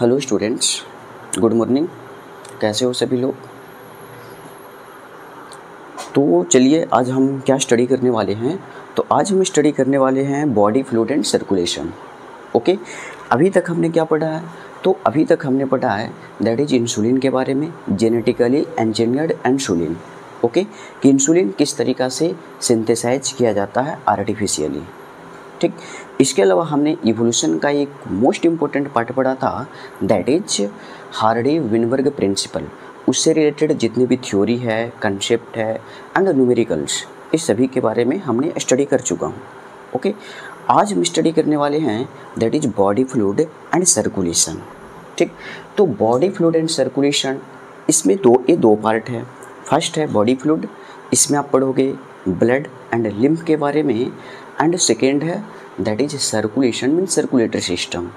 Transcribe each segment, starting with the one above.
Hello students, good morning. कैसे हो सभी लोग? तो चलिए आज हम क्या स्टडी करने वाले हैं। तो आज हम स्टडी करने वाले हैं body fluid and circulation. Okay, अभी तक हमने क्या पढ़ा है? तो अभी तक हमने पढ़ा है दैट इज इंसुलिन के बारे में, जेनेटिकली इंजीनियर्ड इंसुलिन। ओके, कि इंसुलिन किस तरीक़ा से सिंथेसाइज किया जाता है आर्टिफिशियली। ठीक, इसके अलावा हमने इवोल्यूशन का एक मोस्ट इम्पोर्टेंट पार्ट पढ़ा था that is Hardy Weinberg principal. उससे रिलेटेड जितनी भी थ्योरी है, कंसेप्ट है एंड न्यूमेरिकल्स, इस सभी के बारे में हमने स्टडी कर चुका हूँ। ओके, आज हम स्टडी करने वाले हैं that is body fluid and circulation. ठीक, तो बॉडी फ्लूइड एंड सर्कुलेशन, इसमें दो पार्ट है। फर्स्ट है बॉडी फ्लूइड, इसमें आप पढ़ोगे ब्लड एंड लिम्फ के बारे में। एंड सेकेंड है that is circulation mean circulatory system,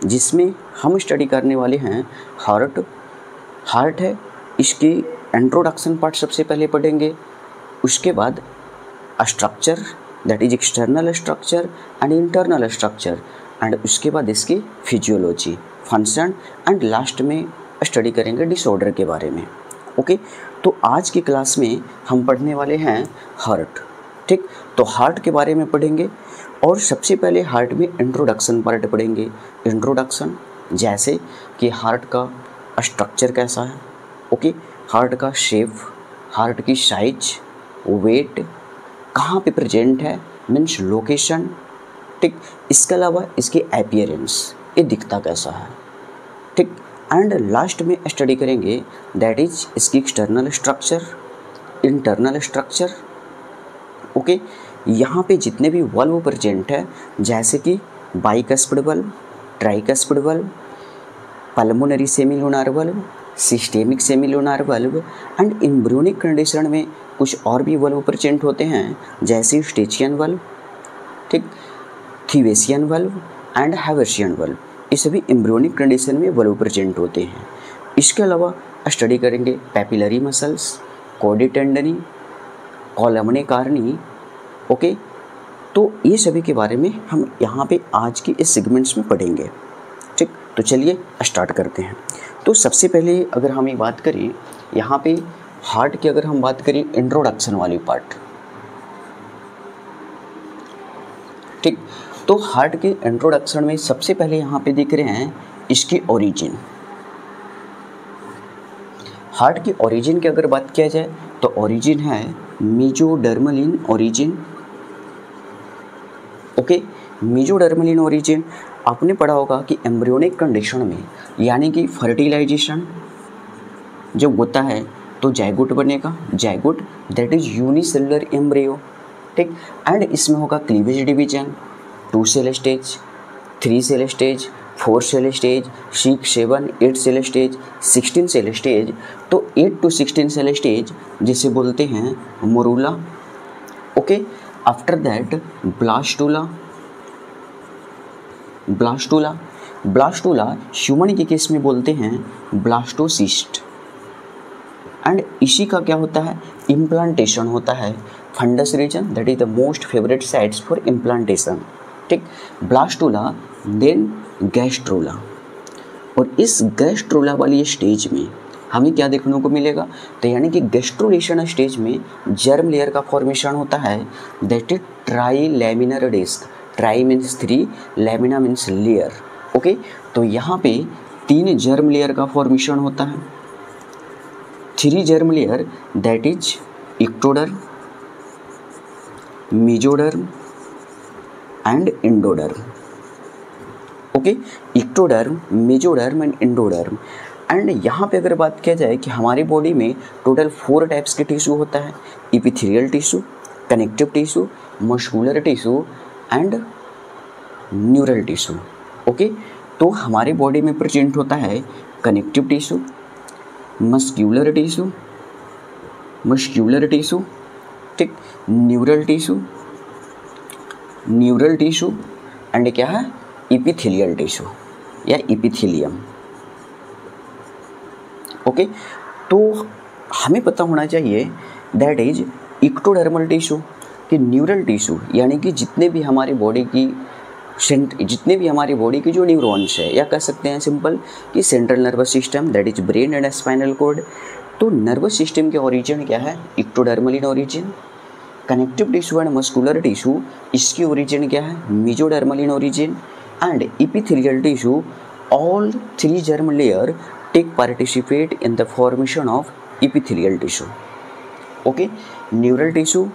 जिसमें हम स्टडी करने वाले हैं हार्ट है। इसकी इंट्रोडक्शन पार्ट सबसे पहले पढ़ेंगे, उसके बाद structure that is external structure and internal structure, and उसके बाद इसकी फिजियोलॉजी, फंक्शन, एंड लास्ट में स्टडी करेंगे डिसऑर्डर के बारे में। ओके, तो आज की क्लास में हम पढ़ने वाले हैं हार्ट। ठीक, तो हार्ट के बारे में पढ़ेंगे और सबसे पहले हार्ट में इंट्रोडक्शन पार्ट पढ़ेंगे। इंट्रोडक्शन जैसे कि हार्ट का स्ट्रक्चर कैसा है, ओके, हार्ट का शेप, हार्ट की साइज, वेट, कहाँ पे प्रेजेंट है मीन्स लोकेशन। ठीक, इसके अलावा इसकी अपीयरेंस, ये दिखता कैसा है। ठीक, एंड लास्ट में स्टडी करेंगे दैट इज इसकी external structure, internal structure. Okay, यहाँ पे जितने भी वल्व प्रेजेंट है जैसे कि bicuspid valve, tricuspid valve, pulmonary semilunar valve, systemic semilunar valve, and embryonic condition में कुछ और भी वल्व प्रेजेंट होते हैं जैसे स्टेचियन वल्व, ठीक, Thebesian valve and Haversian valve. ये सभी एम्ब्रियोनिक कंडीशन में वल्व प्रेजेंट होते हैं। इसके अलावा स्टडी करेंगे पैपिलरी मसल्स, कॉडी टेंडनी, कॉलमने कार्नी। ओके, तो ये सभी के बारे में हम यहाँ पे आज की इस सेगमेंट्स में पढ़ेंगे। ठीक, तो चलिए स्टार्ट करते हैं। तो सबसे पहले अगर हम ये बात करें यहाँ पे हार्ट की, अगर हम बात करें इंट्रोडक्शन वाली पार्ट। ठीक, तो हार्ट के इंट्रोडक्शन में सबसे पहले यहाँ पे दिख रहे हैं इसकी ओरिजिन। हार्ट की ओरिजिन की अगर बात किया जाए तो ओरिजिन है mesodermal in origin. Okay, mesodermal in origin आपने पढ़ा होगा कि एम्ब्रियोनिक कंडीशन में, यानी कि फर्टिलाइजेशन जब होता है तो जाइगोट बनेगा, zygote that is unicellular embryo. ठीक, एंड इसमें होगा cleavage division, 2 cell stage, 3 cell stage, 4 cell stage, 6, 7, 8 cell stage, 16 cell stage. तो 8 to 16 सेल स्टेज जिसे बोलते हैं morula. Okay, after that blastula human के केस में बोलते हैं ब्लास्टोसिस्ट। एंड इसी का क्या होता है, इम्प्लांटेशन होता है। Fundus region that is the most favourite sites for implantation. ठीक, ब्लास्टूला देन गैस्ट्रोला, और इस गैस्ट्रोला वाली स्टेज में हमें क्या देखने को मिलेगा, तो यानी कि गैस्ट्रोलेशन स्टेज में जर्म लेयर का फॉर्मेशन होता है that is trilaminar disc. Tri means 3, lamina means layer. Okay, तो यहाँ पे 3 जर्म लेयर का फॉर्मेशन होता है। 3 germ layer that is ectoderm, mesoderm and endoderm. Okay, ectoderm, mesoderm and endoderm. And यहाँ पे अगर बात किया जाए कि हमारी बॉडी में टोटल 4 टाइप्स के टिश्यू होता है, epithelial tissue, connective tissue, muscular tissue and neural tissue. Okay, तो हमारी बॉडी में प्रेजेंट होता है कनेक्टिव टिश्यू, मस्कुलर टिश्यू, ठीक, न्यूरल टिश्यू एंड क्या है, इपिथेलियल टिश्यू या इपिथेलियम। ओके, तो हमें पता होना चाहिए दैट इज इक्टोडर्मल टिश्यू कि न्यूरल टिश्यू, यानी कि जितने भी हमारी बॉडी की जितने भी हमारी बॉडी के जो न्यूरॉन्स है, या कह सकते हैं सिंपल कि central nervous system, that is brain and spinal cord. तो नर्वस सिस्टम के ओरिजिन क्या है? Ectodermal in origin. Connective tissue and muscular tissue, इसकी ओरिजिन क्या है? Mesodermal in origin. And epithelial tissue, all three germ layer take participate in the formation of epithelial tissue. Okay, neural tissue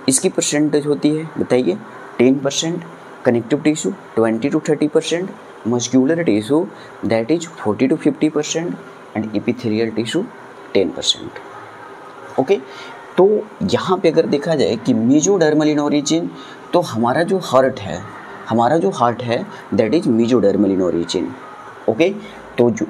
इसकी percentage होती है बताइए 10%, connective tissue 20 to 30%, muscular tissue that is 40 to 50% and epithelial tissue 10%। Okay, तो यहाँ पे अगर देखा जाए कि मेसोडर्मल इन ओरिजिन, तो हमारा जो हार्ट है that is mesodermal in origin. Okay, तो जो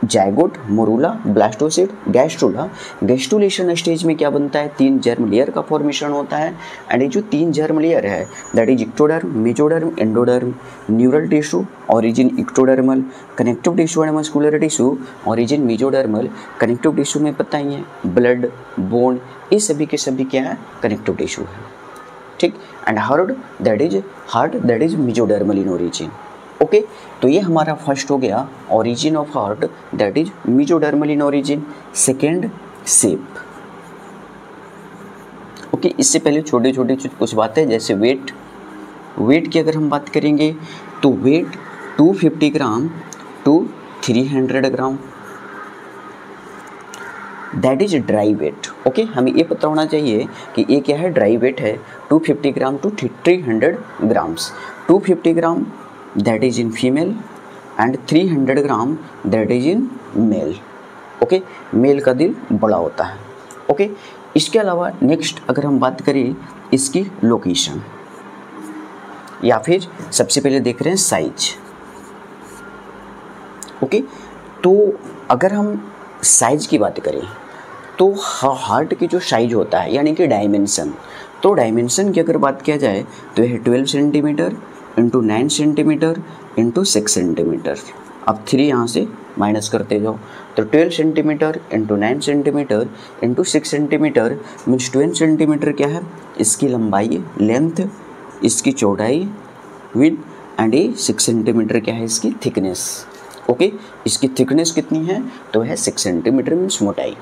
zygote, morula, blastocyst, gastrula, gastrulation stage में क्या बनता है? 3 जर्म लेयर का फॉर्मेशन होता है। एंड ये जो 3 जर्म लेयर है that is ectoderm, mesoderm, endoderm. Neural tissue origin ectodermal, connective tissue and muscular tissue origin mesodermal. Connective tissue में पता ही है ब्लड, बोन, ये सभी के सभी क्या है? कनेक्टिव टिश्यू है, ठीक। And heart that is mesodermal in origin. Okay, तो ये हमारा फर्स्ट हो गया origin of heart that is mesodermal in origin. Second, shape. Okay, इससे पहले छोटे छोटे कुछ बातें, जैसे वेट की अगर हम बात करेंगे तो weight 250 gram to 300 gram that is dry weight. Okay, हमें ये पता होना चाहिए कि ये क्या है? ड्राई वेट है 250 gram to 300 grams. 250 gram that is in female and 300 gram that is in male। Okay, male का दिल बड़ा होता है। ओके, इसके अलावा नेक्स्ट अगर हम बात करें इसकी लोकेशन, या फिर सबसे पहले देख रहे हैं साइज। ओके, तो अगर हम साइज की बात करें तो हार्ट की जो साइज होता है यानी कि डायमेंशन, तो डायमेंशन की अगर बात किया जाए तो यह 12 centimetre into 9 centimetre into 6 centimetre. अब 3 यहाँ से माइनस करते जाओ, तो 12 centimetre into 9 centimetre into 6 centimetre means 20 centimetre क्या है? इसकी लंबाई, लेंथ, इसकी चौड़ाई, विड्थ, एंड ये 6 सेंटीमीटर क्या है? इसकी थिकनेस। ओके, इसकी थिकनेस कितनी है? तो है 6 सेंटीमीटर मीन्स मोटाई।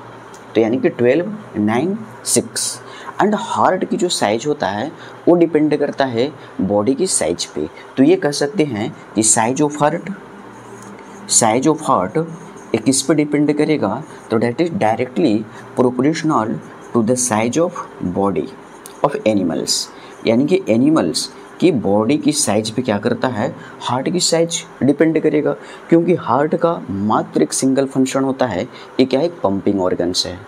तो यानी कि 12, 9, 6। एंड हार्ट की जो साइज होता है वो डिपेंड करता है बॉडी की साइज पे। तो ये कह सकते हैं कि साइज ऑफ हार्ट एक किस पे डिपेंड करेगा? तो that is directly proportional to the size of body of animals. यानी कि एनिमल्स की बॉडी की साइज पे क्या करता है? हार्ट की साइज डिपेंड करेगा, क्योंकि हार्ट का मात्र एक सिंगल फंक्शन होता है, ये क्या है? एक पंपिंग ऑर्गन्स है।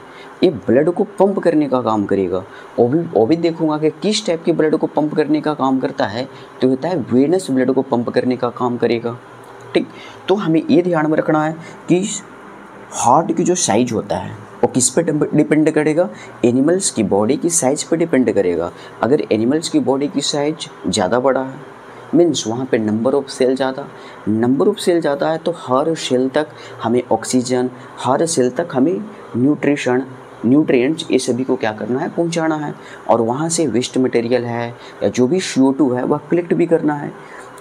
ये ब्लड को पंप करने का काम करेगा। वो भी देखूंगा कि किस टाइप के ब्लड को पंप करने का काम करता है, तो होता है वेनस ब्लड को पंप करने का काम करेगा, ठीक। तो हमें ये ध्यान में रखना है कि हार्ट की जो साइज होता है वो किस पे डिपेंड करेगा? एनिमल्स की बॉडी की साइज पे डिपेंड करेगा। अगर एनिमल्स की बॉडी की साइज ज़्यादा बड़ा है मीन्स वहाँ पे नंबर ऑफ सेल ज़्यादा है, तो हर सेल तक हमें ऑक्सीजन, हर सेल तक हमें न्यूट्रिएंट्स, ये सभी को क्या करना है? पहुंचाना है। और वहाँ से वेस्ट मटेरियल है या जो भी CO2 है वह कलेक्ट भी करना है।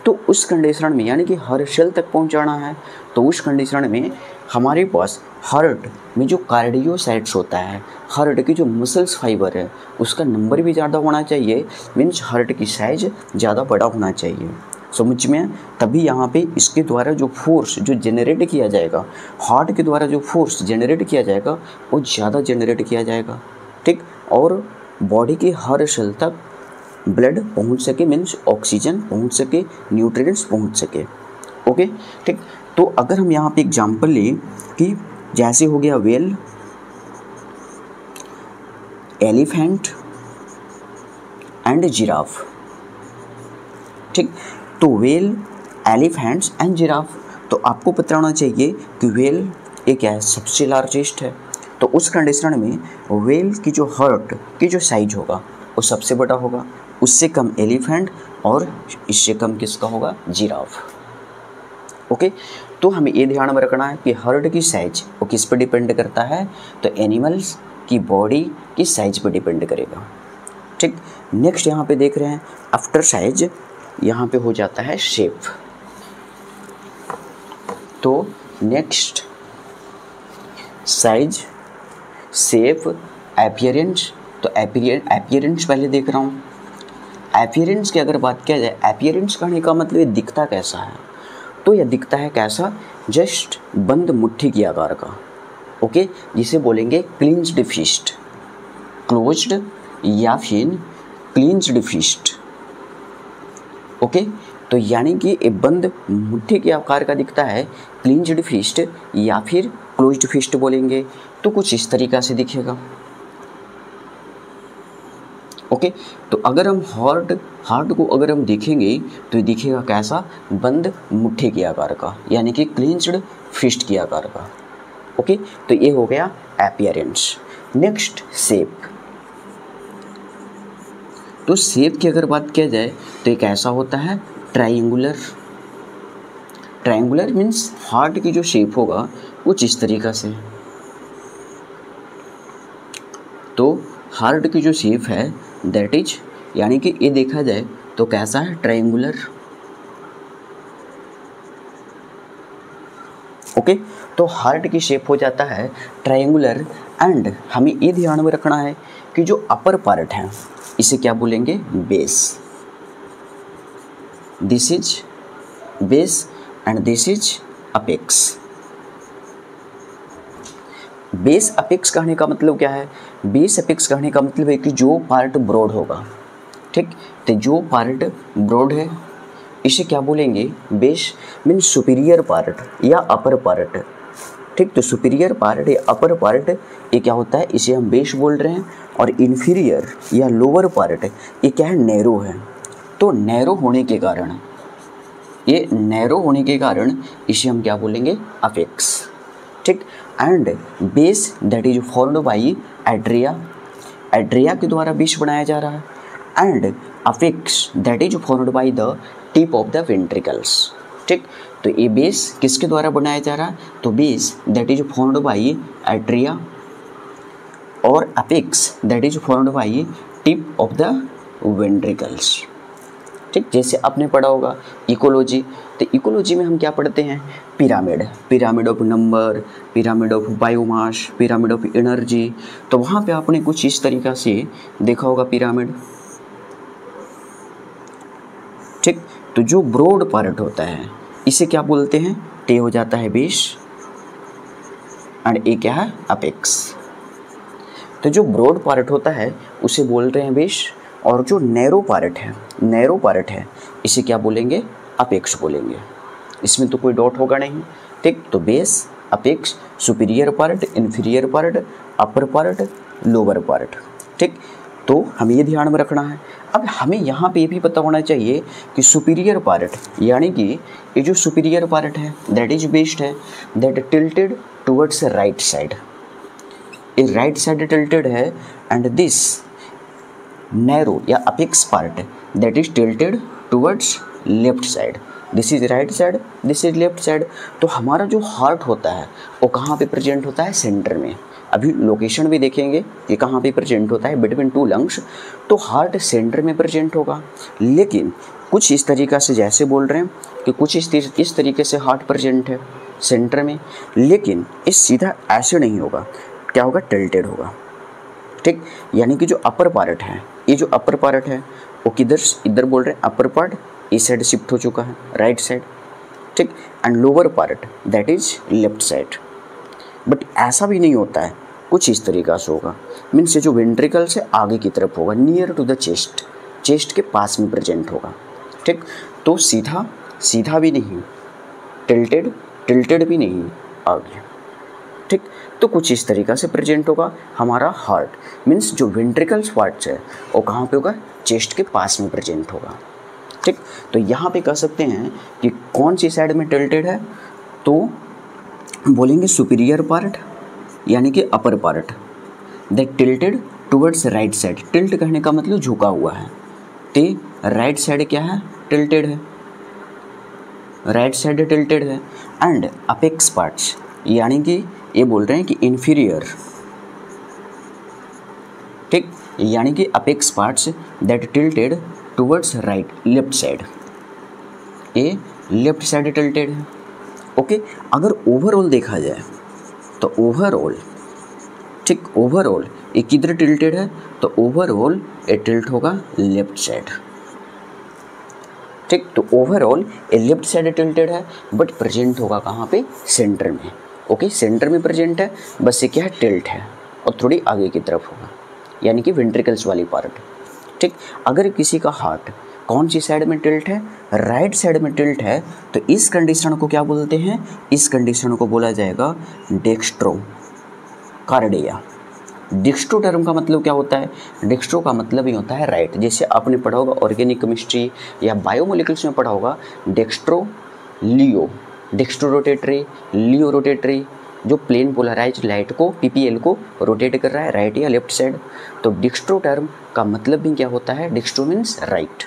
तो उस कंडीशन में यानी कि हर सेल तक पहुंचाना है, तो उस कंडीशन में हमारे पास हार्ट में जो कार्डियोसाइट्स होता है, हार्ट की जो मसल्स फाइबर है उसका नंबर भी ज़्यादा होना चाहिए, मीन्स हार्ट की साइज ज़्यादा बड़ा होना चाहिए। समझ में? तभी यहाँ पे इसके द्वारा जो फोर्स जो जनरेट किया जाएगा, हार्ट के द्वारा जो फोर्स जनरेट किया जाएगा वो ज़्यादा जनरेट किया जाएगा, ठीक। और बॉडी के हर सेल तक ब्लड पहुँच सके, मीन्स ऑक्सीजन पहुँच सके, न्यूट्रिएंट्स पहुँच सके। ओके, ठीक। तो अगर हम यहाँ पे एग्जाम्पल लें कि जैसे हो गया वेल, एलिफेंट एंड जिराफ, ठीक। तो वेल, एलिफेंट्स एंड जिराफ, तो आपको पता होना चाहिए कि वेल ये क्या है? सबसे लार्जेस्ट है। तो उस कंडीशन में वेल की जो हार्ट की जो साइज होगा वो सबसे बड़ा होगा, उससे कम एलिफेंट और इससे कम किसका होगा? जिराफ। ओके, तो हमें ये ध्यान में रखना है कि हार्ट की साइज वो किस पर डिपेंड करता है? तो एनिमल्स की बॉडी की साइज पर डिपेंड करेगा, ठीक। नेक्स्ट यहाँ पे देख रहे हैं आफ्टर साइज यहाँ पे हो जाता है शेप। तो नेक्स्ट साइज, शेप, अपीयरेंस। तो अपीयरेंस पहले देख रहा हूँ। अपीयरेंस की अगर बात किया जाए, अपीयरेंस कहने का मतलब ये दिखता कैसा है, तो यह दिखता है कैसा, जस्ट बंद मुट्ठी की आकार का, ओके, जिसे बोलेंगे क्लिंच्ड फिस्ट, क्लोज्ड या फिर क्लिंच्ड फिस्ट, ओके। तो यानी कि ये बंद मुट्ठी के आकार का दिखता है, क्लिंच्ड फिस्ट या फिर क्लोज्ड फिस्ट बोलेंगे, तो कुछ इस तरीक़ा से दिखेगा, ओके। तो अगर हम हार्ट को अगर हम देखेंगे तो ये दिखेगा कैसा, बंद मुट्ठी के आकार का, यानी कि क्लिंच्ड फिस्ट के आकार का, ओके। तो ये हो गया अपीयरेंस। Next shape. तो शेप की अगर बात किया जाए तो एक ऐसा होता है ट्रायंगुलर। ट्रायंगुलर मीन्स हार्ट की जो शेप होगा कुछ इस तरीक़ा से। तो हार्ट की जो शेप है दैट इज, यानी कि ये देखा जाए तो कैसा है, ट्रायंगुलर, ओके। तो हार्ट की शेप हो जाता है ट्रायंगुलर। एंड हमें ये ध्यान में रखना है कि जो अपर पार्ट है इसे क्या बोलेंगे, base. This is base and this is apex. Base apex कहने का मतलब क्या है, बेस अपेक्स कहने का मतलब है कि जो पार्ट ब्रॉड होगा, ठीक। तो जो पार्ट ब्रॉड है इसे क्या बोलेंगे, बेस। मीन्स सुपीरियर पार्ट या अपर पार्ट, ठीक। तो सुपीरियर पार्ट या अपर पार्ट ये क्या होता है, इसे हम बेस बोल रहे हैं। और इन्फीरियर या लोअर पार्ट ये क्या है, नैरो है। तो नैरो होने के कारण, ये नैरो होने के कारण इसे हम क्या बोलेंगे, अपेक्स, ठीक। And base that is formed by Adria, Adria के द्वारा बेस बनाया जा रहा है। And apex that is formed by the tip of the ventricles, ठीक। तो ये बेस किसके द्वारा बनाया जा रहा है, तो base that is formed by atria और apex that is formed by tip of the ventricles, ठीक। जैसे आपने पढ़ा होगा इकोलॉजी, तो इकोलॉजी में हम क्या पढ़ते हैं, pyramid, pyramid of number, pyramid of biomass, pyramid of energy. तो वहाँ पे आपने कुछ इस तरीक़ा से देखा होगा पिरामिड, ठीक। तो जो ब्रॉड पार्ट होता है इसे क्या बोलते हैं, ये हो जाता है बेस एंड ये क्या है, अपेक्स। तो जो ब्रॉड पार्ट होता है उसे बोल रहे हैं बेस, और जो नैरो पार्ट है इसे क्या बोलेंगे, अपेक्स बोलेंगे। इसमें तो कोई डॉट होगा नहीं, ठीक। तो base, apex, superior part, inferior part, upper part, lower part, ठीक। तो हमें ये ध्यान में रखना है। अब हमें यहाँ पे ये भी पता होना चाहिए कि सुपीरियर पार्ट, यानी कि ये जो सुपीरियर पार्ट है दैट इज बेस्ड है, that tilted towards right side, ये राइट साइड टिल्टेड है। एंड दिस नैरो या apex part that is tilted towards left side, this is right side, this is left side. तो हमारा जो heart होता है वो कहाँ पे प्रेजेंट होता है, सेंटर में। अभी लोकेशन भी देखेंगे कि कहाँ पे प्रेजेंट होता है, बिटवीन टू लंग्स। तो हार्ट सेंटर में प्रेजेंट होगा, लेकिन कुछ इस तरीक़ा से, जैसे बोल रहे हैं कि कुछ इस तरीके से हार्ट प्रेजेंट है सेंटर में, लेकिन इस सीधा ऐसे नहीं होगा, क्या होगा, टिल्टेड होगा, ठीक। यानी कि जो अपर पार्ट है, ये जो अपर पार्ट है वो किधर, इधर बोल रहे हैं अपर पार्ट इस साइड शिफ्ट हो चुका है, राइट साइड, ठीक। And lower part that is left side. But ऐसा भी नहीं होता है, कुछ इस तरीक़ा से होगा, मीन्स ये जो वेंट्रिकल से आगे की तरफ होगा, near to the chest, chest के पास में प्रेजेंट होगा, ठीक। तो सीधा भी नहीं, टिल्टेड भी नहीं आगे, ठीक। तो कुछ इस तरीक़ा से प्रेजेंट होगा हमारा हार्ट। मीन्स जो वेंट्रिकल्स पार्ट्स है वो कहाँ पे होगा, चेस्ट के पास में प्रेजेंट होगा, ठीक। तो यहाँ पे कह सकते हैं कि कौन सी साइड में टिल्टेड है, तो बोलेंगे सुपीरियर पार्ट यानी कि upper part that tilted towards right side. Tilt कहने का मतलब झुका हुआ है, तो राइट साइड क्या है, टिल्टेड है, राइट साइड टिल्टेड है। एंड अपेक्स पार्ट्स यानी कि ये बोल रहे हैं कि इन्फीरियर, ठीक, यानी कि apex parts that tilted towards right, left side, ये लेफ्ट साइड टिल्टेड है। ओके, अगर ओवरऑल देखा जाए तो ओवरऑल, ठीक, ओवरऑल ये किधर टिल्टेड है, तो ओवरऑल ये टिल्ट होगा लेफ्ट साइड। ठीक, तो ओवरऑल ये लेफ्ट साइड टिल्टेड है, बट प्रेजेंट होगा कहाँ पे, सेंटर में। ओके, सेंटर में प्रेजेंट है, बस ये क्या है, टिल्ट है और थोड़ी आगे की तरफ होगा, यानी कि वेंट्रिकल्स वाली पार्ट। ठीक, अगर किसी का हार्ट कौन सी साइड में टिल्ट है, राइट साइड में टिल्ट है, तो इस कंडीशन को क्या बोलते हैं, इस कंडीशन को बोला जाएगा डेक्स्ट्रो कार्डिया। डिक्स्ट्रो टर्म का मतलब क्या होता है, डिक्स्ट्रो का मतलब ही होता है राइट। जैसे आपने पढ़ा होगा ऑर्गेनिक केमिस्ट्री या बायोमोलिकुल्स में पढ़ा होगा, डेक्स्ट्रो लियो, डेक्स्ट्रो रोटेटरी, लियो रोटेटरी, जो प्लेन पोलराइज्ड लाइट को पीपीएल को रोटेट कर रहा है राइट या लेफ्ट साइड। तो डिक्स्ट्रो टर्म का मतलब भी क्या होता है, डिक्स्ट्रो मीन्स राइट।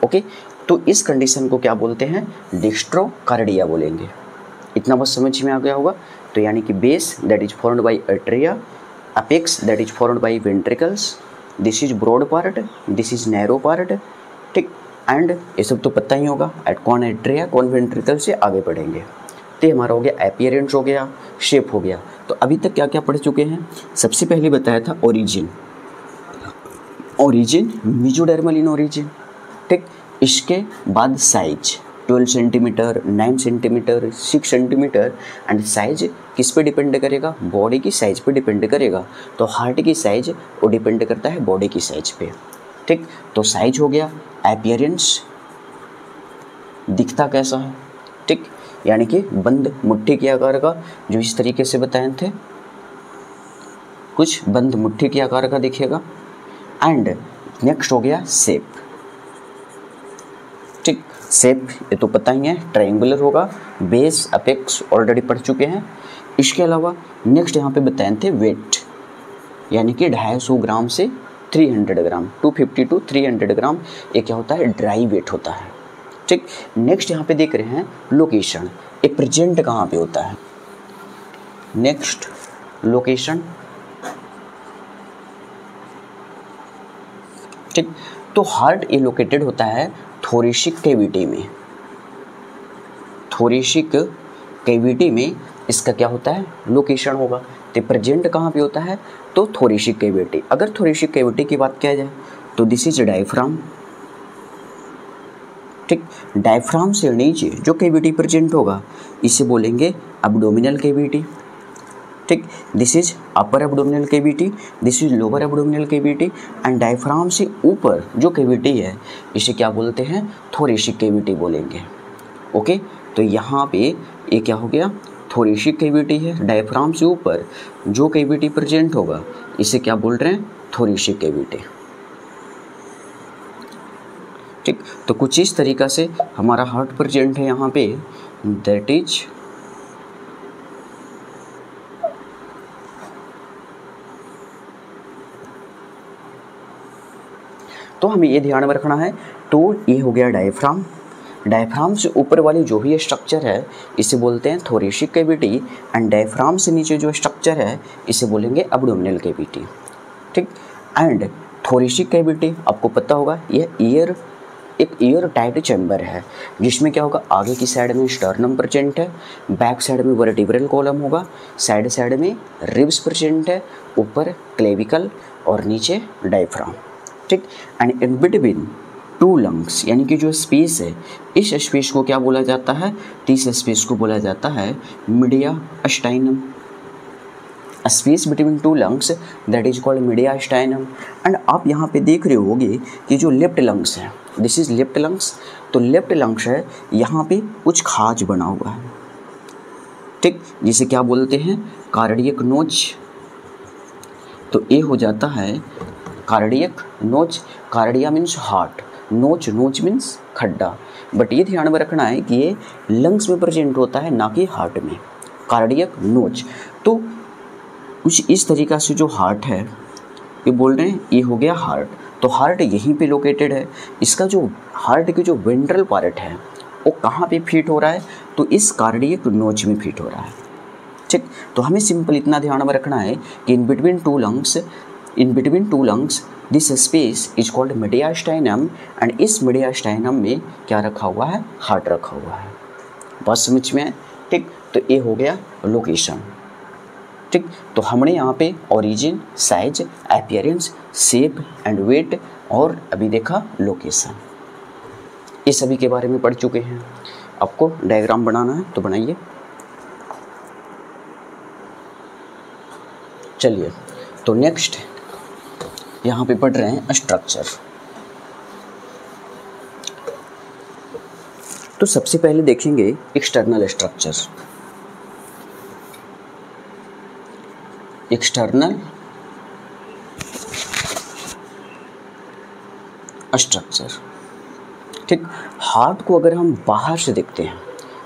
ओके, तो इस कंडीशन को क्या बोलते हैं, डिक्स्ट्रो कार्डिया बोलेंगे। इतना बस समझ में आ गया होगा। तो यानी कि base that is formed by atria, apex that is formed by ventricles, this is broad part, this is narrow part। ठीक, एंड ये सब तो पता ही होगा, एट कौन एट्रिया कौन वेंट्रिकल से आगे बढ़ेंगे। तो हमारा हो गया अपीयरेंस, हो गया शेप, हो गया। तो अभी तक क्या क्या पढ़ चुके हैं, सबसे पहले बताया था origin, origin mesodermal in origin. ठीक, इसके बाद size 12 centimetre, 9 centimetre, 6 centimetre, and size किस पे डिपेंड करेगा, बॉडी की साइज पे डिपेंड करेगा। तो हार्ट की साइज वो डिपेंड करता है बॉडी की साइज पे। ठीक, तो साइज हो गया, अपीयरेंस दिखता कैसा है, ठीक, यानी कि बंद मुट्ठी के आकार का, जो इस तरीके से बताए थे, कुछ बंद मुट्ठी के आकार का दिखेगा। एंड नेक्स्ट हो गया शेप। ठीक, शेप ये तो पता ही है, ट्रायंगुलर होगा, बेस अपेक्स ऑलरेडी पढ़ चुके हैं। इसके अलावा नेक्स्ट यहाँ पे बताए थे वेट, यानी कि 250 ग्राम से 300 ग्राम, 250 to 300 ग्राम, ये क्या होता है, ड्राई वेट होता है। ठीक, नेक्स्ट यहाँ पे देख रहे हैं लोकेशन, ये प्रेजेंट कहाँ पे होता है। नेक्स्ट लोकेशन, ठीक, तो हार्ट ये लोकेटेड होता है थोरेसिक कैविटी में। थोरेसिक कैविटी में इसका क्या होता है, लोकेशन होगा। तो प्रेजेंट कहाँ पे होता है, तो थोरेसिक कैविटी। अगर थोरेसिक कैविटी की बात किया जाए तो दिस इज डायफ्राम। ठीक, डायफ्राम से नीचे जो कैविटी प्रेजेंट होगा इसे बोलेंगे एब्डोमिनल कैविटी। ठीक, this is upper abdominal cavity, this is lower abdominal cavity, and diaphragm से ऊपर जो कैविटी है इसे क्या बोलते हैं, थोरेसिक कैविटी बोलेंगे। ओके, तो यहाँ पे ये क्या हो गया, थोरेसिक कैविटी है, डायफ्राम से ऊपर जो कैविटी प्रेजेंट होगा इसे क्या बोल रहे हैं, थोरेसिक कैविटी। ठीक, तो कुछ इस तरीका से हमारा हार्ट प्रेजेंट है यहाँ पे, दैट इज तो हमें ये ध्यान में रखना है। तो ये हो गया डायफ्राम, डायफ्राम से ऊपर वाली जो भी स्ट्रक्चर है इसे बोलते हैं थोरेसिक कैविटी, एंड डायफ्राम से नीचे जो स्ट्रक्चर है इसे बोलेंगे एब्डोमिनल कैविटी। ठीक, एंड थोरेसिक कैविटी आपको पता होगा ये एक ईयर टाइट चैम्बर है, जिसमें क्या होगा, आगे की साइड में स्टर्नम प्रेजेंट है, बैक साइड में वर्टिब्रल कॉलम होगा, साइड साइड में रिब्स प्रेजेंट है, ऊपर क्लेविकल और नीचे डायफ्राम। ठीक, एंड इन बिटवीन 2 लंग्स, यानी कि जो स्पेस है, इस स्पेस को क्या बोला जाता है, इस स्पेस को बोला जाता है mediastinum. Space between 2 lungs that is called mediastinum. And आप यहाँ पे देख रहे होगे कि जो लेफ्ट लंग्स है, दिस इज लेफ्ट लंग्स, तो लेफ्ट लंग्स है, यहाँ पे कुछ खाज बना हुआ है। ठीक, जिसे क्या बोलते हैं, कार्डियक नोच। तो ये हो जाता है कार्डियक नोच, कार्डिया मीन्स हार्ट, नोच, नोच मीन्स खड्डा। बट ये ध्यान में रखना है कि ये लंग्स में प्रेजेंट होता है, ना कि हार्ट में, कार्डियक नोच। तो कुछ इस तरीक़ा से जो हार्ट है, ये बोल रहे हैं ये हो गया हार्ट। तो हार्ट यहीं पे लोकेटेड है। इसका जो हार्ट की जो वेंट्रल पार्ट है वो कहाँ पे फिट हो रहा है, तो इस कार्डियक नोच में फिट हो रहा है। ठीक, तो हमें सिंपल इतना ध्यान में रखना है कि in between 2 lungs in between two lungs this space is called mediastinum, and इस मीडियास्टाइनम में क्या रखा हुआ है, हार्ट रखा हुआ है। बात समझ में है, ठीक। तो ये हो गया लोकेशन, ठीक। तो हमने यहाँ पे origin, size, appearance, shape and weight और अभी देखा लोकेशन, ये सभी के बारे में पढ़ चुके हैं। आपको डायग्राम बनाना है तो बनाइए। चलिए, तो नेक्स्ट यहाँ पे पढ़ रहे हैं स्ट्रक्चर। तो सबसे पहले देखेंगे एक्सटर्नल स्ट्रक्चर। एक्सटर्नल स्ट्रक्चर, ठीक। हार्ट को अगर हम बाहर से देखते हैं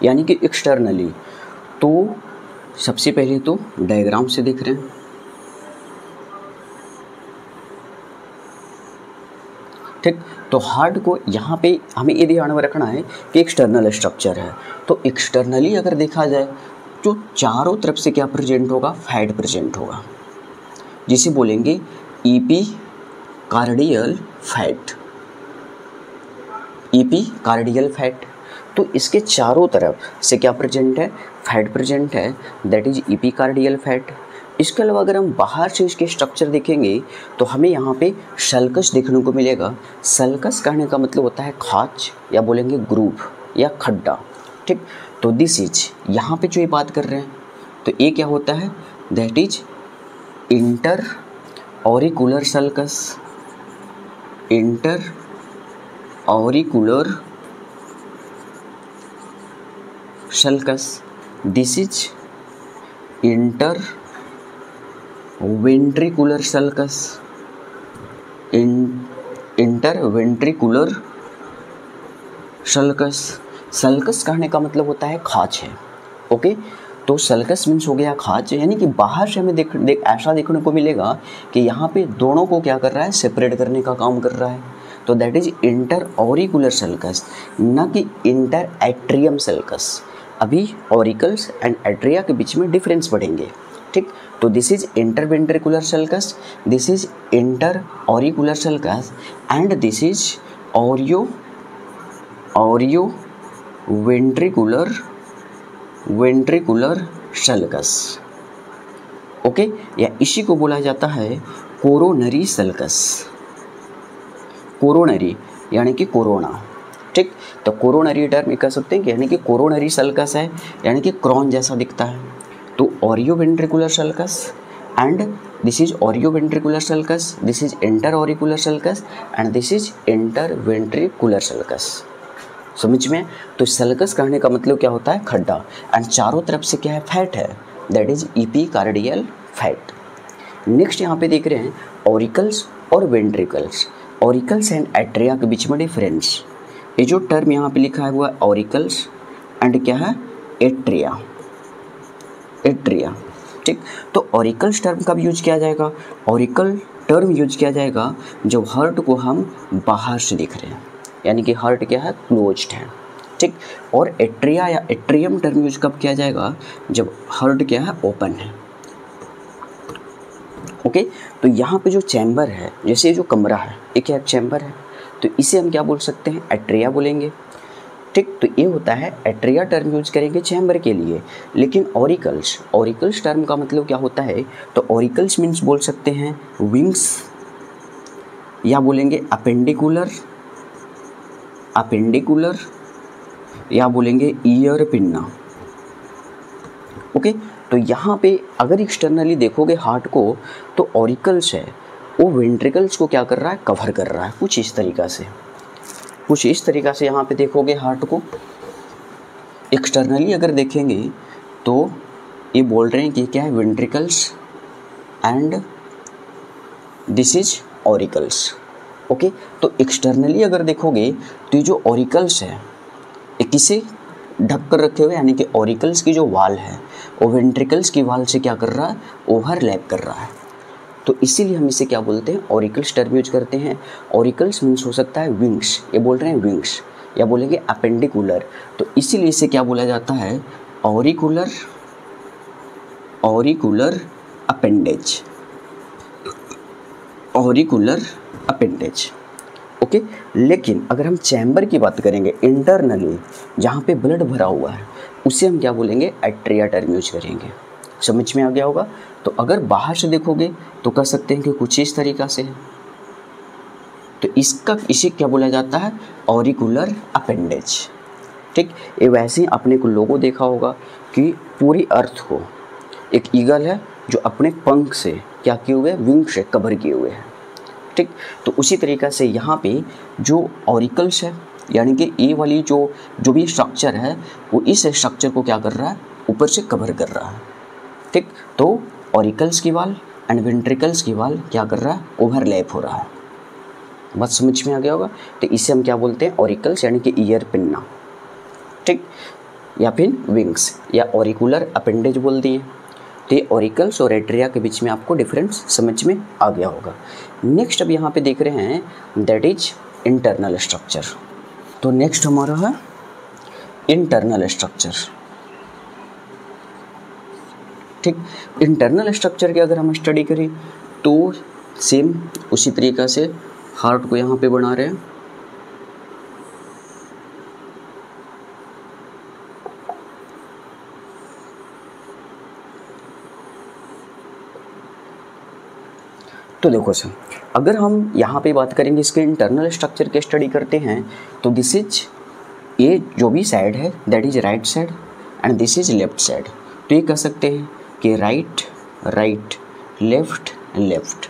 यानी कि एक्सटर्नली, तो सबसे पहले तो डायग्राम से देख रहे हैं, ठीक। तो हार्ट को यहाँ पे हमें ये ध्यान में रखना है कि एक्सटर्नल स्ट्रक्चर है, तो एक्सटर्नली अगर देखा जाए जो चारों तरफ से क्या प्रेजेंट होगा, फैट प्रेजेंट होगा, जिसे बोलेंगे ईपी कार्डियल फैट, ईपी कार्डियल फैट। तो इसके चारों तरफ से क्या प्रेजेंट है, फैट प्रेजेंट है, that is epicardial fat. इसके अलावा अगर हम बाहर से इसके स्ट्रक्चर देखेंगे तो हमें यहाँ पे सल्कस देखने को मिलेगा। सल्कस कहने का मतलब होता है खाच, या बोलेंगे ग्रूव या खड्डा, ठीक। तो दिस इज, यहाँ पे जो ये बात कर रहे हैं तो ये क्या होता है, that is inter auricular sulcus, inter auricular sulcus. This is inter ventricular sulcus, inter ventricular sulcus. Sulcus कहने का मतलब होता है खाच है, ओके। तो सल्कस मीन्स हो गया खाच, यानी कि बाहर से हमें ऐसा देखने को मिलेगा कि यहाँ पे दोनों को क्या कर रहा है, सेपरेट करने का काम कर रहा है। तो that is inter auricular sulcus, न कि इंटर एट्रियम सल्कस। अभी ऑरिकल्स एंड एट्रिया के बीच में डिफरेंस बढ़ेंगे, ठीक। तो this is interventricular sulcus, this is inter auricular sulcus, and this is Oreo ventricular sulcus, okay. या इसी को बोला जाता है कोरोनरी सल्कस, कोरोनरी यानी कि कोरोना, ठीक। तो कोरोनरी टर्म कह सकते हैं कि यानी कि कोरोनरी सल्कस है, यानी कि क्रॉन जैसा दिखता है। तो Oreo ventricular sulcus and this is Oreo ventricular sulcus, this is inter auricular sulcus and this is inter ventricular sulcus. समझ में? तो सल्कस कहने का मतलब क्या होता है, खड्डा, एंड चारों तरफ से क्या है, फैट है, that is epicardial fat. Next यहाँ पे देख रहे हैं ऑरिकल्स और वेंट्रिकल्स, ऑरिकल्स एंड एट्रिया के बीच में डिफरेंस। ये जो टर्म यहाँ पे लिखा है हुआ ऑरिकल्स एंड क्या है, एट्रिया, एट्रिया, ठीक। तो ऑरिकल्स टर्म कब यूज किया जाएगा, ऑरिकल टर्म यूज किया जाएगा जब हार्ट को हम बाहर से देख रहे हैं, यानी कि हार्ट क्या है, क्लोज्ड है, ठीक। और एट्रिया या एट्रियम टर्म यूज कब किया जाएगा, जब हार्ट क्या है, ओपन है, ओके। तो यहाँ पे जो चैम्बर है, जैसे जो कमरा है, ये क्या चैम्बर है, तो इसे हम क्या बोल सकते हैं, एट्रिया बोलेंगे, ठीक। तो ये होता है एट्रिया टर्म यूज करेंगे चैम्बर के लिए। लेकिन ऑरिकल्स, ऑरिकल्स टर्म का मतलब क्या होता है, तो ऑरिकल्स मीन्स बोल सकते हैं विंग्स, या बोलेंगे अपेंडिकुलर, अपेंडिकुलर, या बोलेंगे ईयर पिन्ना, ओके। तो यहाँ पे अगर एक्सटर्नली देखोगे हार्ट को, तो ऑरिकल्स है वो वेंट्रिकल्स को क्या कर रहा है, कवर कर रहा है, कुछ इस तरीक़ा से, कुछ इस तरीक़ा से यहाँ पे देखोगे हार्ट को। एक्सटर्नली अगर देखेंगे तो ये बोल रहे हैं कि क्या है, ventricles and this is auricles, okay. तो एक्सटर्नली अगर देखोगे तो ये जो ऑरिकल्स है ये किसे ढक कर रखे हुए, यानी कि ऑरिकल्स की जो वाल है वो वेंट्रिकल्स की वाल से क्या कर रहा है, ओवरलैप कर रहा है। तो इसीलिए हम इसे क्या बोलते हैं, ऑरिकल्स टर्म यूज करते हैं। ऑरिकल्स मीन्स हो सकता है विंग्स, ये बोल रहे हैं विंग्स, या बोलेंगे अपेंडिकुलर, तो इसीलिए इसे क्या बोला जाता है, auricular, auricular appendage, auricular appendage. Okay, लेकिन अगर हम चैम्बर की बात करेंगे इंटरनली जहाँ पे ब्लड भरा हुआ है, उसे हम क्या बोलेंगे, एट्रिया टर्म यूज करेंगे। समझ में आ गया होगा। तो अगर बाहर से देखोगे तो कह सकते हैं कि कुछ इस तरीक़ा से है, तो इसे क्या बोला जाता है, ऑरिकुलर अपेंडेज। ठीक, ये वैसे ही आपने को लोगो देखा होगा कि पूरी अर्थ को एक ईगल है जो अपने पंख से क्या किए हुए, विंग से कवर किए हुए हैं। ठीक, तो उसी तरीक़ा से यहाँ पे जो ऑरिकल्स है, यानी कि ये वाली जो भी स्ट्रक्चर है वो इस स्ट्रक्चर को क्या कर रहा है, ऊपर से कवर कर रहा है। ठीक, तो ऑरिकल्स की वाल एंड वेंट्रिकल्स की वाल क्या कर रहा है, ओवरलैप हो रहा है। बात समझ में आ गया होगा। तो इसे हम क्या बोलते हैं, ऑरिकल्स यानी कि ईयर पिन्ना। ठीक, या फिर विंग्स या ऑरिकुलर अपेंडेज बोल दिए। तो ये ऑरिकल्स और एट्रिया के बीच में आपको डिफरेंस समझ में आ गया होगा। नेक्स्ट अब यहाँ पे देख रहे हैं दैट इज इंटरनल स्ट्रक्चर। तो नेक्स्ट हमारा है इंटरनल स्ट्रक्चर। ठीक, इंटरनल स्ट्रक्चर की अगर हम स्टडी करें तो सेम उसी तरीक़ा से हार्ट को यहाँ पे बना रहे हैं। तो देखो सर, अगर हम यहाँ पे बात करेंगे इसके इंटरनल स्ट्रक्चर की स्टडी करते हैं तो दिस इज, ये जो भी साइड है that is right side and this is left side. तो ये कह सकते हैं कि right right, left left.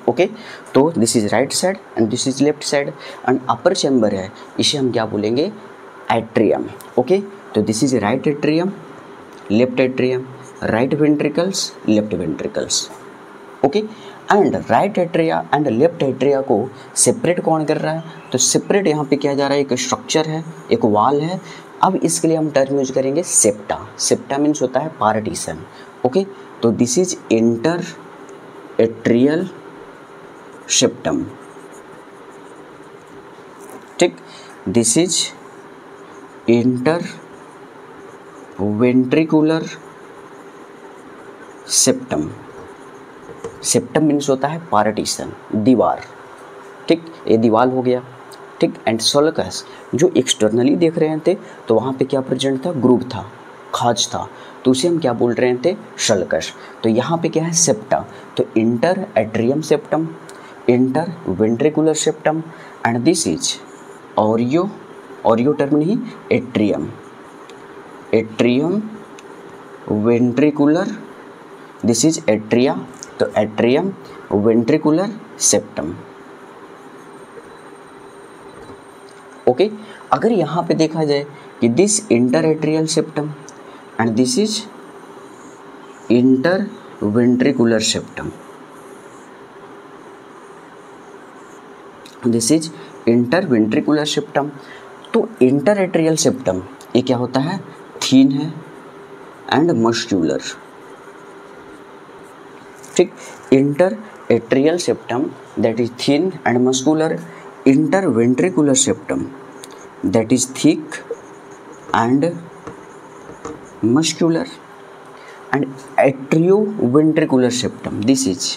Okay, तो this is right side and this is left side and upper chamber है, इसे हम क्या बोलेंगे, एट्रियम। ओके, तो this is right atrium, left atrium, right ventricles, left ventricles. Okay, and right atria and left atria को separate कौन कर रहा है, तो सेपरेट यहाँ पे किया जा रहा है, एक स्ट्रक्चर है, एक वॉल है। अब इसके लिए हम टर्म यूज करेंगे सेप्टा। सेप्टा मीन्स होता है पार्टीशन। ओके, तो this is inter atrial septum. ठीक, this is inter ventricular septum. Septum means होता है पार्टीशन, दीवार। ठीक, ये दीवार हो गया। ठीक, एंड सल्कस जो एक्सटर्नली देख रहे थे तो वहाँ पे क्या प्रेजेंट था, ग्रुप था, खाज था, तो उसे हम क्या बोल रहे थे, सल्कस। तो यहाँ पे क्या है, सेप्टा। तो inter atrium septum, inter ventricular septum and this is aurio, aurio term नहीं, atrium, atrium ventricular, this is atria. तो एट्रियम वेंट्रिकुलर सेप्टम। ओके, अगर यहाँ पे देखा जाए कि this inter atrial septum and this is inter ventricular septum, this is inter ventricular septum. तो inter atrial septum ये क्या होता है, थीन है एंड मस्क्यूलर। ठीक, inter atrial septum that is thin and muscular, inter ventricular septum that is thick and muscular and atrio ventricular septum this is,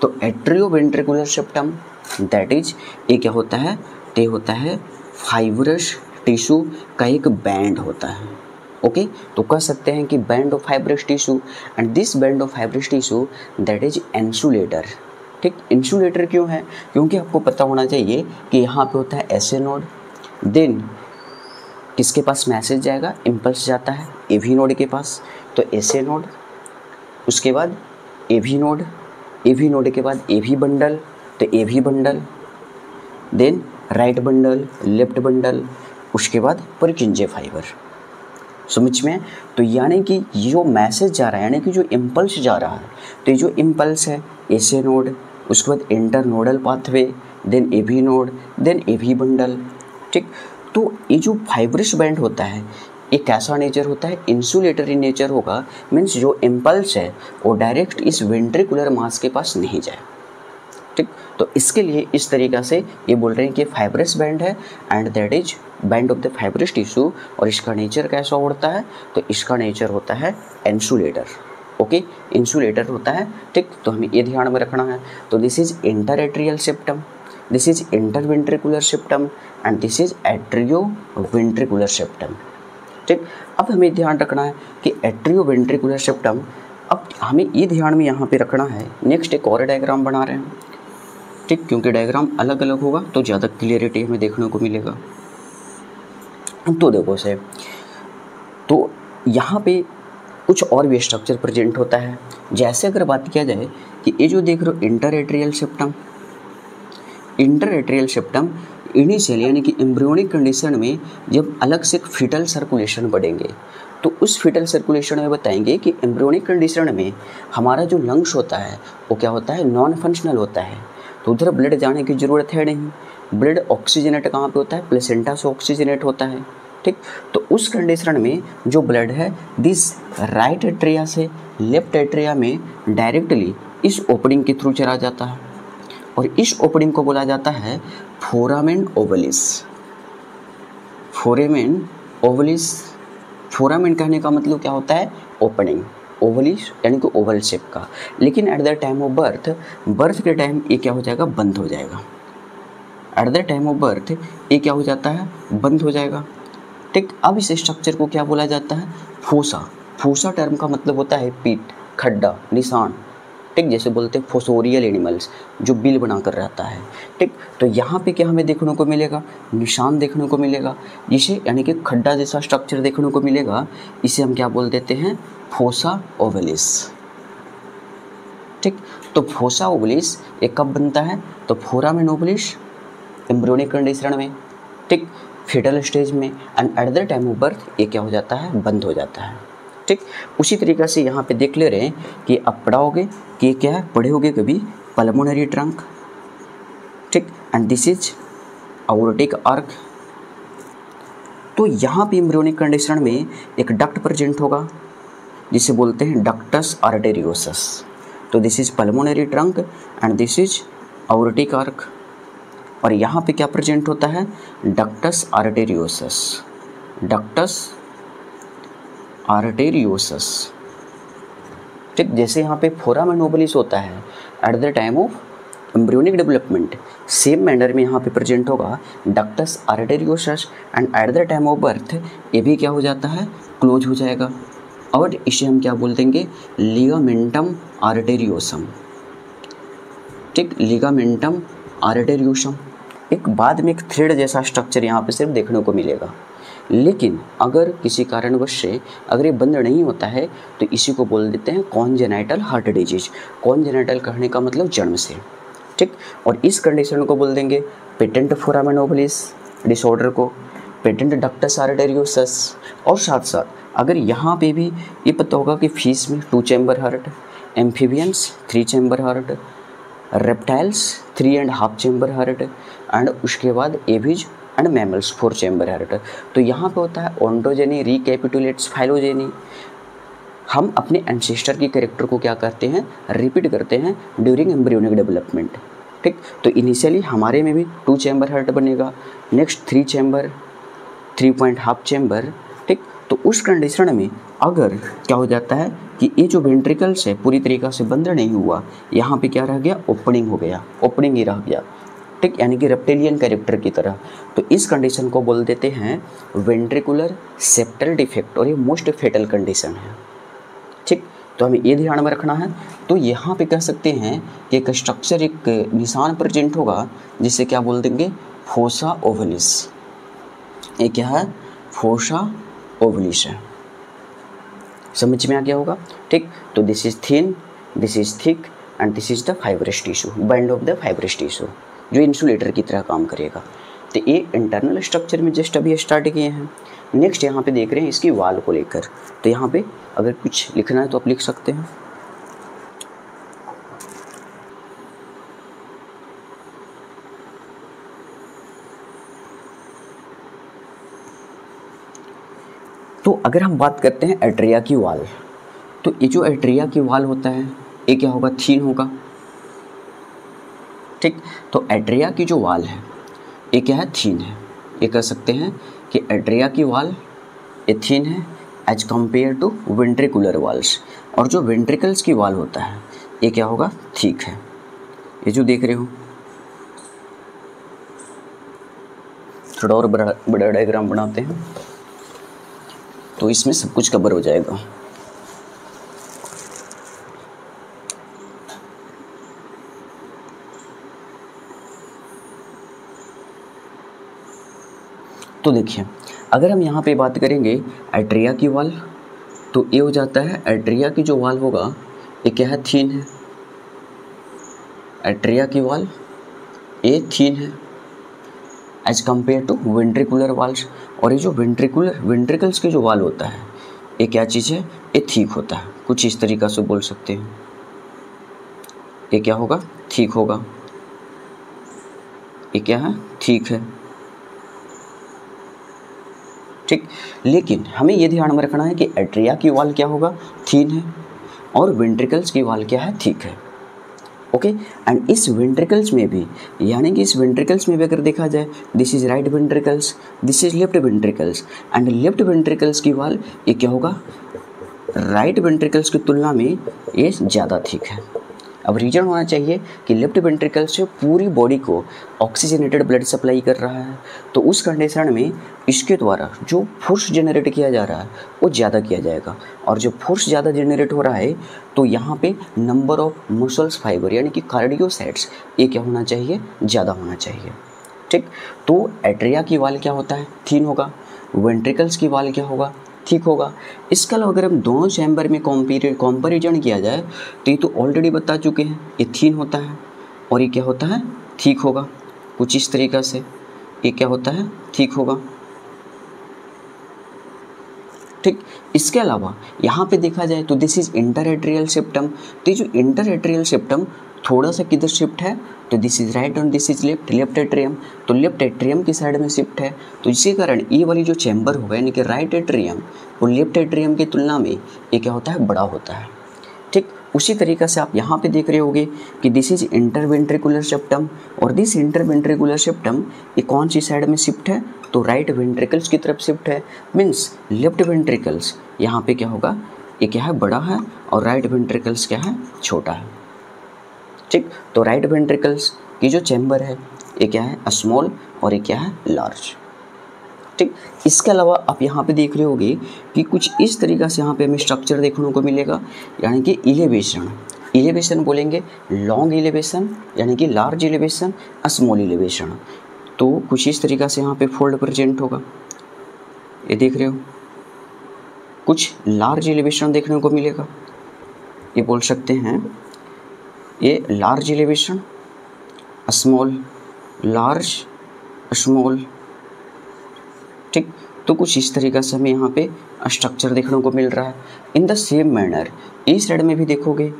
तो atrio ventricular septum that is, ये क्या होता है, ये होता है फाइब्रस टिश्यू का एक बैंड होता है। ओके, तो कह सकते हैं कि band of fibrous tissue and this band of fibrous tissue that is insulator. ठीक, इंसुलेटर क्यों है, क्योंकि आपको पता होना चाहिए कि यहाँ पे होता है एसए नोड, देन किसके पास मैसेज जाएगा, इम्पल्स जाता है एवी नोड के पास, तो एसए नोड, उसके बाद एवी नोड, एवी नोड के बाद एवी बंडल, तो AV bundle, then right bundle, left bundle, उसके बाद परकिंजे फाइबर। समझ में, तो यानी कि जो मैसेज जा रहा है, यानी कि जो इम्पल्स जा रहा है, तो ये जो इम्पल्स है एसए नोड, उसके बाद internodal pathway, then AV node, then AV bundle. ठीक, तो ये जो फाइब्रस बैंड होता है ये कैसा नेचर होता है, इंसुलेटरी नेचर होगा। मीन्स जो इम्पल्स है वो डायरेक्ट इस वेंट्रिकुलर मास के पास नहीं जाए। ठीक, तो इसके लिए इस तरीक़ा से ये बोल रहे हैं कि फाइब्रस बैंड है and that is band of the fibrous tissue. और इसका नेचर कैसा होता है, तो इसका नेचर होता है इंसुलेटर। ओके, इंसुलेटर होता है, ठीक। तो हमें ये ध्यान में रखना है। तो this is inter atrial septum, this is inter ventricular septum and this is atrio ventricular septum, ठीक। अब हमें ध्यान रखना है कि एट्रियो वेंट्रिकुलर सेप्टम, अब हमें ये ध्यान में यहाँ पे रखना है। नेक्स्ट एक और डायग्राम बना रहे हैं, ठीक, क्योंकि डायग्राम अलग अलग होगा तो ज़्यादा क्लियरिटी हमें देखने को मिलेगा। तो देखो से, तो यहाँ पे कुछ और भी स्ट्रक्चर प्रेजेंट होता है। जैसे अगर बात किया जाए कि ये जो देख रहे हो inter atrial septum, inter atrial septum initially यानी कि एम्ब्रियोनिक कंडीशन में जब अलग से फीटल सर्कुलेशन बढ़ेंगे तो उस फीटल सर्कुलेशन में बताएंगे कि एम्ब्रियोनिक कंडीशन में हमारा जो लंग्स होता है वो क्या होता है, नॉन फंक्शनल होता है। तो उधर ब्लड जाने की ज़रूरत है नहीं, ब्लड ऑक्सीजनेट कहाँ पे होता है, प्लेसेंटा से ऑक्सीजनेट होता है, ठीक। तो उस कंडीशन में जो ब्लड है दिस राइट एट्रिया से लेफ्ट एट्रिया में डायरेक्टली इस ओपनिंग के थ्रू चला जाता है और इस ओपनिंग को बोला जाता है फोरामेन ओवलिस। फोरामेन ओवलिस, फोरामेन कहने का मतलब क्या होता है, ओपनिंग, ओवलिस यानी कि ओवल शेप का। लेकिन at the time of birth, birth के टाइम ये क्या हो जाएगा, बंद हो जाएगा। At the time of birth ये क्या हो जाता है, बंद हो जाएगा, ठीक। अब इस स्ट्रक्चर को क्या बोला जाता है, फोसा। फोसा टर्म का मतलब होता है पीठ, खड्डा, निशान, ठीक। जैसे बोलते हैं फोसोरियल एनिमल्स जो बिल बनाकर रहता है, ठीक। तो यहाँ पे क्या हमें देखने को मिलेगा, निशान देखने को मिलेगा, इसे यानी कि खड्डा जैसा स्ट्रक्चर देखने को मिलेगा। इसे हम क्या बोल देते हैं, फोसा ओवलिस, ठीक। तो फोसा ओवलिस ये कब बनता है, तो फोरामेन ओवलिस एम्ब्रियोनिक कंडीशन में, ठीक, फेटल स्टेज में, and at the time of birth ये क्या हो जाता है, बंद हो जाता है, ठीक। उसी तरीक़े से यहाँ पे देख ले रहे हैं कि आप पढ़ाओगे कि ये क्या है, पढ़े होगे कभी पल्मोनरी ट्रंक, ठीक, and this is Arctic arc. तो यहाँ पे एम्ब्रियोनिक कंडीशन में एक डक्ट प्रेजेंट होगा जिसे बोलते हैं डक्टस आर्टेरियोसस। तो this is pulmonary trunk and this is Arctic arc. और यहाँ पे क्या प्रेजेंट होता है, डक्टस आर्टेरियोसस, डक्टस आर्टेरियोसस, ठीक। जैसे यहाँ पे फोरामेन ओवलिस होता है at the time of embryonic development, same manner में यहाँ पे प्रेजेंट होगा ductus arteriosus and at the time of birth ये भी क्या हो जाता है, क्लोज हो जाएगा। और इसे हम क्या बोल देंगे, लिगामेंटम आर्टेरियोसम, ठीक, लिगामेंटम आर्टेरियोसम। एक बाद में एक थ्रेड जैसा स्ट्रक्चर यहाँ पे सिर्फ देखने को मिलेगा। लेकिन अगर किसी कारणवश से अगर ये बंद नहीं होता है तो इसी को बोल देते हैं कॉन्जेनाइटल हार्ट डिजीज। कॉन्जेनाइटल कहने का मतलब जन्म से, ठीक। और इस कंडीशन को बोल देंगे पेटेंट फोरामेन ओवलिस डिसऑर्डर को, पेटेंट डक्टस आर्टेरियोसस। और साथ साथ अगर यहाँ पे भी ये पता होगा कि फिश में 2 chamber heart, amphibians 3 chamber heart, reptiles 3.5 chamber heart and उसके बाद aves and mammals 4 chamber heart. तो यहाँ पे होता है ओंटोजेनी रिकैपिटुलेट्स फाइलोजेनी। हम अपने एंसेस्टर की कैरेक्टर को क्या करते हैं, रिपीट करते हैं ड्यूरिंग एम्ब्रियोनिक डेवलपमेंट, ठीक। तो इनिशियली हमारे में भी 2 चैम्बर हार्ट बनेगा, नेक्स्ट 3 चैम्बर, 3.5 चैम्बर, ठीक। तो उस कंडीशन में अगर क्या हो जाता है कि ये जो वेंट्रिकल्स है पूरी तरीक़ा से बंद नहीं हुआ, यहाँ पे क्या रह गया, ओपनिंग हो गया, ओपनिंग ही रह गया, ठीक, यानी कि रेप्टिलियन कैरेक्टर की तरह। तो इस कंडीशन को बोल देते हैं वेंट्रिकुलर सेप्टल डिफेक्ट और ये मोस्ट फेटल कंडीशन है, ठीक। तो हमें ये ध्यान में रखना है। तो यहाँ पे कह सकते हैं कि एक स्ट्रक्चर, एक निशान प्रेजेंट होगा जिसे क्या बोल देंगे, फोसा ओवलिस। ये क्या है, फोसा ओवलिस है। समझ में आ गया होगा, ठीक। तो this is thin, this is thick and this is the fibrous tissue, band of the fibrous tissue जो इंसुलेटर की तरह काम करेगा। तो ये इंटरनल स्ट्रक्चर में जस्ट अभी स्टार्ट किए हैं। नेक्स्ट यहाँ पे देख रहे हैं इसकी वाल को लेकर। तो यहाँ पे अगर कुछ लिखना है तो आप लिख सकते हैं। तो अगर हम बात करते हैं एट्रिया की वाल, तो ये जो एट्रिया की वाल होता है ये क्या होगा, थीन होगा, ठीक। तो एट्रिया की जो वाल है ये क्या है, थीन है। ये कह सकते हैं कि एट्रिया की वाल ये थीन है, as compare to ventricular walls. और जो वेंट्रिकल्स की वॉल होता है ये क्या होगा, थिक है। ये जो देख रहे हो, थोड़ा और बड़ा डायग्राम बनाते हैं तो इसमें सब कुछ कवर हो जाएगा। तो देखिए, अगर हम यहाँ पे बात करेंगे एट्रिया की वॉल, तो ये हो जाता है एट्रिया की जो वॉल होगा ये क्या है, थीन है। एट्रिया की वॉल ये थीन है as compare to ventricular walls. और ये जो वेंट्रिकल्स की जो वॉल होता है ये क्या चीज़ है, ये थिक होता है। कुछ इस तरीक़ा से बोल सकते हैं, ये क्या होगा, थिक होगा। ये क्या है, थिक है, ठीक। लेकिन हमें ये ध्यान में रखना है कि एट्रिया की वॉल क्या होगा, थीन है, और वेंट्रिकल्स की वॉल क्या है, थिक है। ओके, एंड इस वेंट्रिकल्स में भी, यानी कि इस वेंट्रिकल्स में भी अगर देखा जाए, this is right ventricles, this is left ventricles, and left ventricles की वॉल ये क्या होगा, राइट वेंट्रिकल्स की तुलना में ये ज़्यादा थिक है। अब रीजन होना चाहिए कि लेफ्ट वेंट्रिकल से पूरी बॉडी को ऑक्सीजनेटेड ब्लड सप्लाई कर रहा है, तो उस कंडीशन में इसके द्वारा जो फोर्स जनरेट किया जा रहा है वो ज़्यादा किया जाएगा। और जब फोर्स ज़्यादा जनरेट हो रहा है तो यहाँ पे नंबर ऑफ मसल्स फाइबर यानी कि कार्डियोसाइट्स ये क्या होना चाहिए, ज़्यादा होना चाहिए, ठीक। तो एट्रिया की वॉल क्या होता है, थीन होगा, वेंट्रिकल्स की वॉल क्या होगा, ठीक होगा। इसके अलावा अगर हम दोनों चैम्बर में कंपैरिजन किया जाए तो ये तो ऑलरेडी बता चुके हैं, ये थीन होता है और ये क्या होता है, ठीक होगा। कुछ इस तरीक़ा से ये क्या होता है, ठीक होगा, ठीक। इसके अलावा यहाँ पे देखा जाए तो दिस इज इंटरएट्रियल सेप्टम। तो ये जो इंटरएट्रियल सेप्टम थोड़ा सा किधर शिफ्ट है, तो दिस इज राइट और दिस इज लेफ्ट एट्रियम, तो लेफ्ट एट्रियम की साइड में शिफ्ट है। तो इसी कारण ये वाली जो चैम्बर होगा यानी कि राइट एट्रियम और लेफ्ट एट्रियम की तुलना में ये क्या होता है, बड़ा होता है, ठीक। उसी तरीक़े से आप यहाँ पे देख रहे होगे कि दिस इज इंटरवेंट्रिकुलर सेप्टम, और दिस इंटरवेंट्रिकुलर सेप्टम ये कौन सी साइड में शिफ्ट है, तो राइट वेंट्रिकल्स की तरफ शिफ्ट है। मीन्स लेफ्ट वेंट्रिकल्स यहाँ पे क्या होगा, ये क्या है, बड़ा है, और राइट वेंट्रिकल्स क्या है, छोटा है, ठीक। तो राइट वेंट्रिकल्स की जो चैम्बर है ये क्या है, स्मॉल, और ये क्या है, लार्ज, ठीक। इसके अलावा आप यहाँ पे देख रहे होगे कि कुछ इस तरीक़ा से यहाँ पे हमें स्ट्रक्चर देखने को मिलेगा, यानी कि इलेवेशन बोलेंगे, लॉन्ग इलेवेशन यानी कि लार्ज इलेवेशन, स्मॉल इलेवेशन। तो कुछ इस तरीक़ा से यहाँ पे फोल्ड प्रेजेंट होगा, ये देख रहे हो, कुछ लार्ज एलिवेशन देखने को मिलेगा, ये बोल सकते हैं ये large elevation, small, large, small, ठीक। तो कुछ इस तरीक़ा से हमें यहाँ पे स्ट्रक्चर देखने को मिल रहा है। इन द सेम मैनर इस साइड में भी देखोगे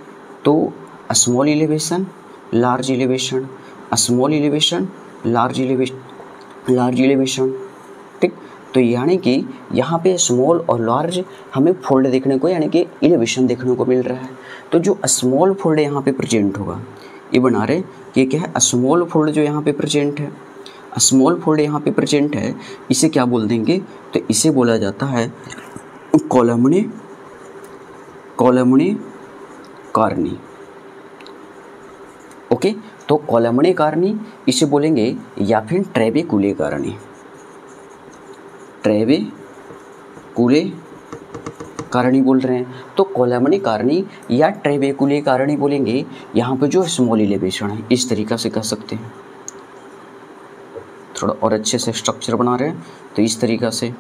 तो small elevation, large elevation, small elevation, large elevation, ठीक। तो यानी कि यहाँ पे स्मॉल और लार्ज हमें फोल्ड देखने को यानी कि एलिवेशन देखने को मिल रहा है। तो जो स्मॉल फोल्ड यहाँ पे प्रेजेंट होगा, ये बना रहे कि क्या है, स्मॉल फोल्ड जो यहाँ पे प्रेजेंट है, स्मॉल फोल्ड यहाँ पे प्रेजेंट है, इसे क्या बोल देंगे, तो इसे बोला जाता है कॉलमने कार्नी। ओके, तो कॉलमने कार्नी इसे बोलेंगे, या फिर ट्रेबेकुले कार्नी, ट्रेबेकुले कार्नी बोल रहे हैं। तो कॉलमने कार्नी या ट्रेबेकुले कार्नी बोलेंगे। यहाँ पे जो स्मॉल एलिवेशन है इस तरीक़ा से कह सकते हैं। थोड़ा और अच्छे से स्ट्रक्चर बना रहे हैं तो इस तरीक़ा से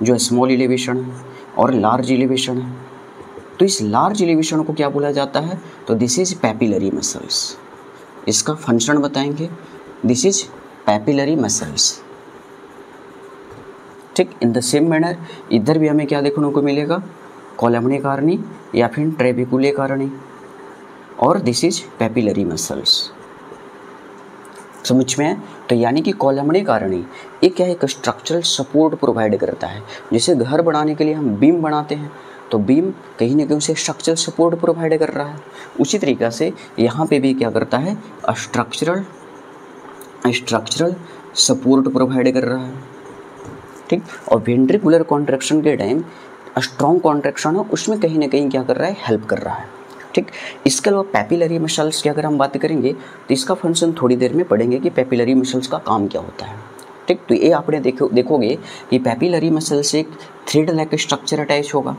जो स्मॉल एलिवेशन है और लार्ज एलिवेशन है, तो इस लार्ज एलिवेशन को क्या बोला जाता है, तो दिस इज पैपिलरी मसल्स। इसका फंक्शन बताएंगे, दिस इज पैपिलरी मसल्स, ठीक। इन द सेम मैनर इधर भी हमें क्या देखने को मिलेगा, कॉलमने कार्नी या फिर ट्रेबेकुले कार्नी, और दिस इज पैपिलरी मसल्स। समझ में है? तो यानी कि कॉलमने कार्नी ये क्या है, एक स्ट्रक्चरल सपोर्ट प्रोवाइड करता है। जैसे घर बनाने के लिए हम बीम बनाते हैं तो बीम कहीं ना कहीं उसे स्ट्रक्चरल सपोर्ट प्रोवाइड कर रहा है, उसी तरीक़ा से यहाँ पे भी क्या करता है, स्ट्रक्चरल सपोर्ट प्रोवाइड कर रहा है, ठीक। और वेंट्रिकुलर कॉन्ट्रैक्शन के टाइम स्ट्रॉन्ग कॉन्ट्रैक्शन है उसमें कहीं ना कहीं क्या कर रहा है, हेल्प कर रहा है। ठीक, इसके अलावा पैपिलरी मसल्स की अगर हम बात करेंगे तो इसका फंक्शन थोड़ी देर में पढ़ेंगे कि पैपिलरी मसल्स का काम क्या होता है। ठीक, तो ये आपने देखोगे कि पैपिलरी मसल से एक थ्रेड लाइक स्ट्रक्चर अटैच होगा,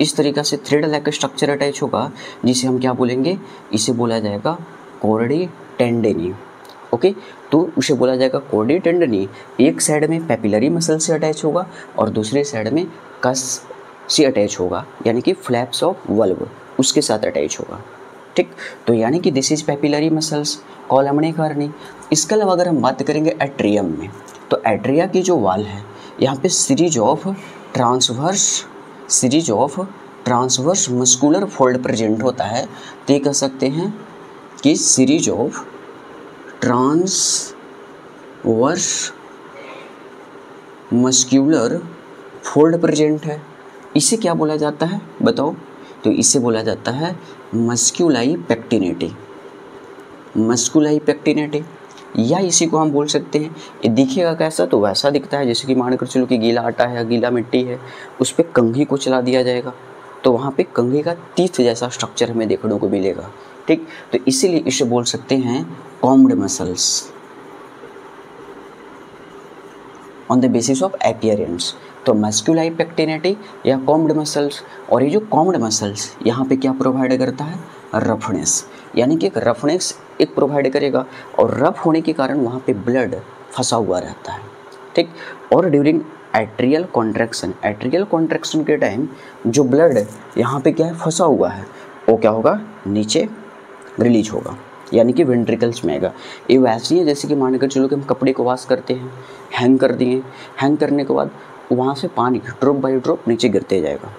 इस तरीक़ा से थ्रेड लाइक स्ट्रक्चर अटैच होगा, जिसे हम क्या बोलेंगे, इसे बोला जाएगा कॉर्डी टेंडेनी। ओके, तो उसे बोला जाएगा कॉर्डी टेंडेनी। एक साइड में पैपिलरी मसल से अटैच होगा और दूसरे साइड में कस से अटैच होगा, यानी कि फ्लैप्स ऑफ वल्व उसके साथ अटैच होगा। ठीक, तो यानी कि this is papillary muscles columnae carneae. इसके अलावा अगर हम बात करेंगे एट्रियम में, तो एट्रिया की जो वाल है यहाँ पे series of transverse muscular fold present होता है। तो ये कह सकते हैं कि series of transverse muscular fold present है। इसे क्या बोला जाता है बताओ, तो इसे बोला जाता है मस्कुलाई पैक्टिनेटी, या इसी को हम बोल सकते हैं, ये दिखेगा कैसा, तो वैसा दिखता है जैसे कि मान कर चलो कि गीला आटा है, गीला मिट्टी है, उस पर कंघी को चला दिया जाएगा तो वहाँ पे कंघी का तीर्थ जैसा स्ट्रक्चर हमें देखने को मिलेगा। ठीक, तो इसीलिए इसे बोल सकते हैं combed muscles on the basis of appearance. तो मस्कुलाई पैक्टिनेटी या कॉम्ड मसल्स, और ये जो कॉम्ड मसल्स यहाँ पे क्या प्रोवाइड करता है, रफनेस, यानी कि एक रफनेस एक प्रोवाइड करेगा और रफ होने के कारण वहाँ पे ब्लड फंसा हुआ रहता है। ठीक, और ड्यूरिंग एट्रियल कॉन्ट्रैक्शन के टाइम जो ब्लड यहाँ पे क्या है फंसा हुआ है, वो क्या होगा, नीचे रिलीज होगा, यानी कि वेंट्रिकल्स में आएगा। ये वैसे ही है जैसे कि मान कर चलो कि हम कपड़े को वॉश करते हैं, हैंग कर दिए, हैंग करने के बाद वहाँ से पानी ड्रॉप बाई ड्रॉप नीचे गिरते जाएगा।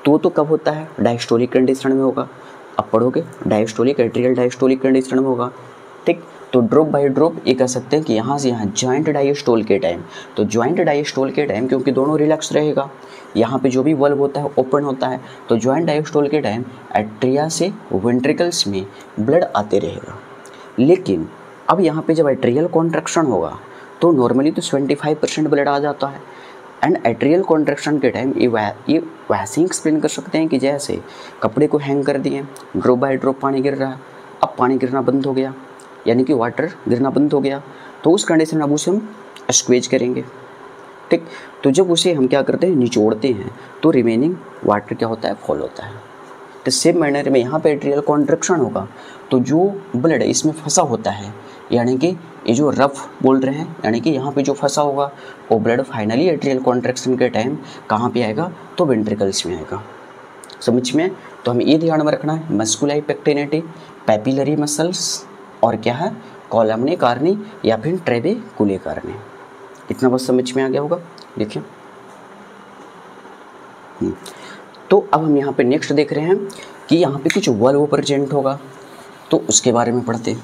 तो कब होता है, डायस्टोलिक कंडीशन में होगा। अब पढ़ोगे डायस्टोलिक, एट्रियल डायस्टोलिक कंडीशन में होगा। ठीक, तो ड्रॉप बाय ड्रॉप ये कह सकते हैं कि यहाँ से यहाँ जॉइंट डायस्टोल के टाइम, तो जॉइंट डायस्टोल के टाइम क्योंकि दोनों रिलैक्स रहेगा, यहाँ पे जो भी वल्व होता है ओपन होता है, तो जॉइंट डायस्टोल के टाइम एट्रिया से वेंट्रिकल्स में ब्लड आते रहेगा। लेकिन अब यहाँ पे जब एट्रियल कॉन्ट्रैक्शन होगा तो नॉर्मली तो 75% ब्लड आ जाता है, एंड एट्रियल कॉन्ट्रैक्शन के टाइम ये वैसे ही एक्सप्लेन कर सकते हैं कि जैसे कपड़े को हैंग कर दिए, ड्रॉप बाय ड्रॉप पानी गिर रहा है, अब पानी गिरना बंद हो गया, यानी कि वाटर गिरना बंद हो गया, तो उस कंडीशन में अब उसे हम स्क्वेज करेंगे। ठीक, तो जब उसे हम क्या करते हैं, निचोड़ते हैं, तो रिमेनिंग वाटर क्या होता है, फॉल होता है। तो सेम मैनर में यहाँ पे एट्रियल कॉन्ट्रैक्शन होगा तो जो ब्लड इसमें फंसा होता है, यानी कि ये जो रफ बोल रहे हैं, यानी कि यहाँ पे जो फंसा होगा वो ब्लड फाइनली एट्रियल कॉन्ट्रैक्शन के टाइम कहाँ पे आएगा, तो वेंट्रिकल्स में आएगा। समझ में? तो हमें ये ध्यान में रखना है, मस्कुलाई पैक्टिनेटी, पैपिलरी मसल्स और क्या है, कॉलमनी कार्नी या फिर ट्रेबेकुले कार्नी। इतना बस समझ में आ गया होगा। देखिए, तो अब हम यहाँ पे नेक्स्ट देख रहे हैं कि यहाँ पे कुछ वल्व प्रेजेंट होगा, तो उसके बारे में पढ़ते हैं।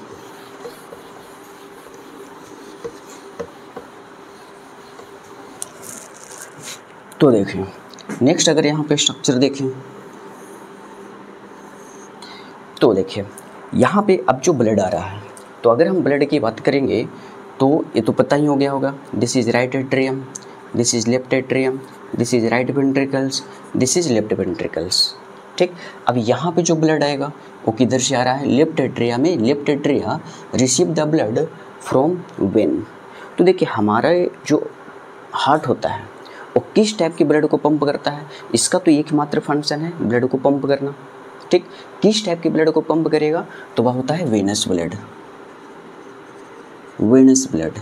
तो देखें नेक्स्ट, अगर यहाँ पे स्ट्रक्चर देखें तो देखिए यहाँ पे अब जो ब्लड आ रहा है, तो अगर हम ब्लड की बात करेंगे तो ये तो पता ही हो गया होगा, this is right atrium, this is left atrium, this is right ventricles, this is left ventricles. ठीक, अब यहाँ पे जो ब्लड आएगा वो किधर से आ रहा है, लेफ्ट एट्रिया में। Left atria receive the blood from when. तो देखिए हमारा जो हार्ट होता है वो किस टाइप के ब्लड को पंप करता है, इसका तो एकमात्र फंक्शन है ब्लड को पंप करना। ठीक, किस टाइप के ब्लड को पंप करेगा, तो वह होता है वेनस ब्लड। वेनस ब्लड,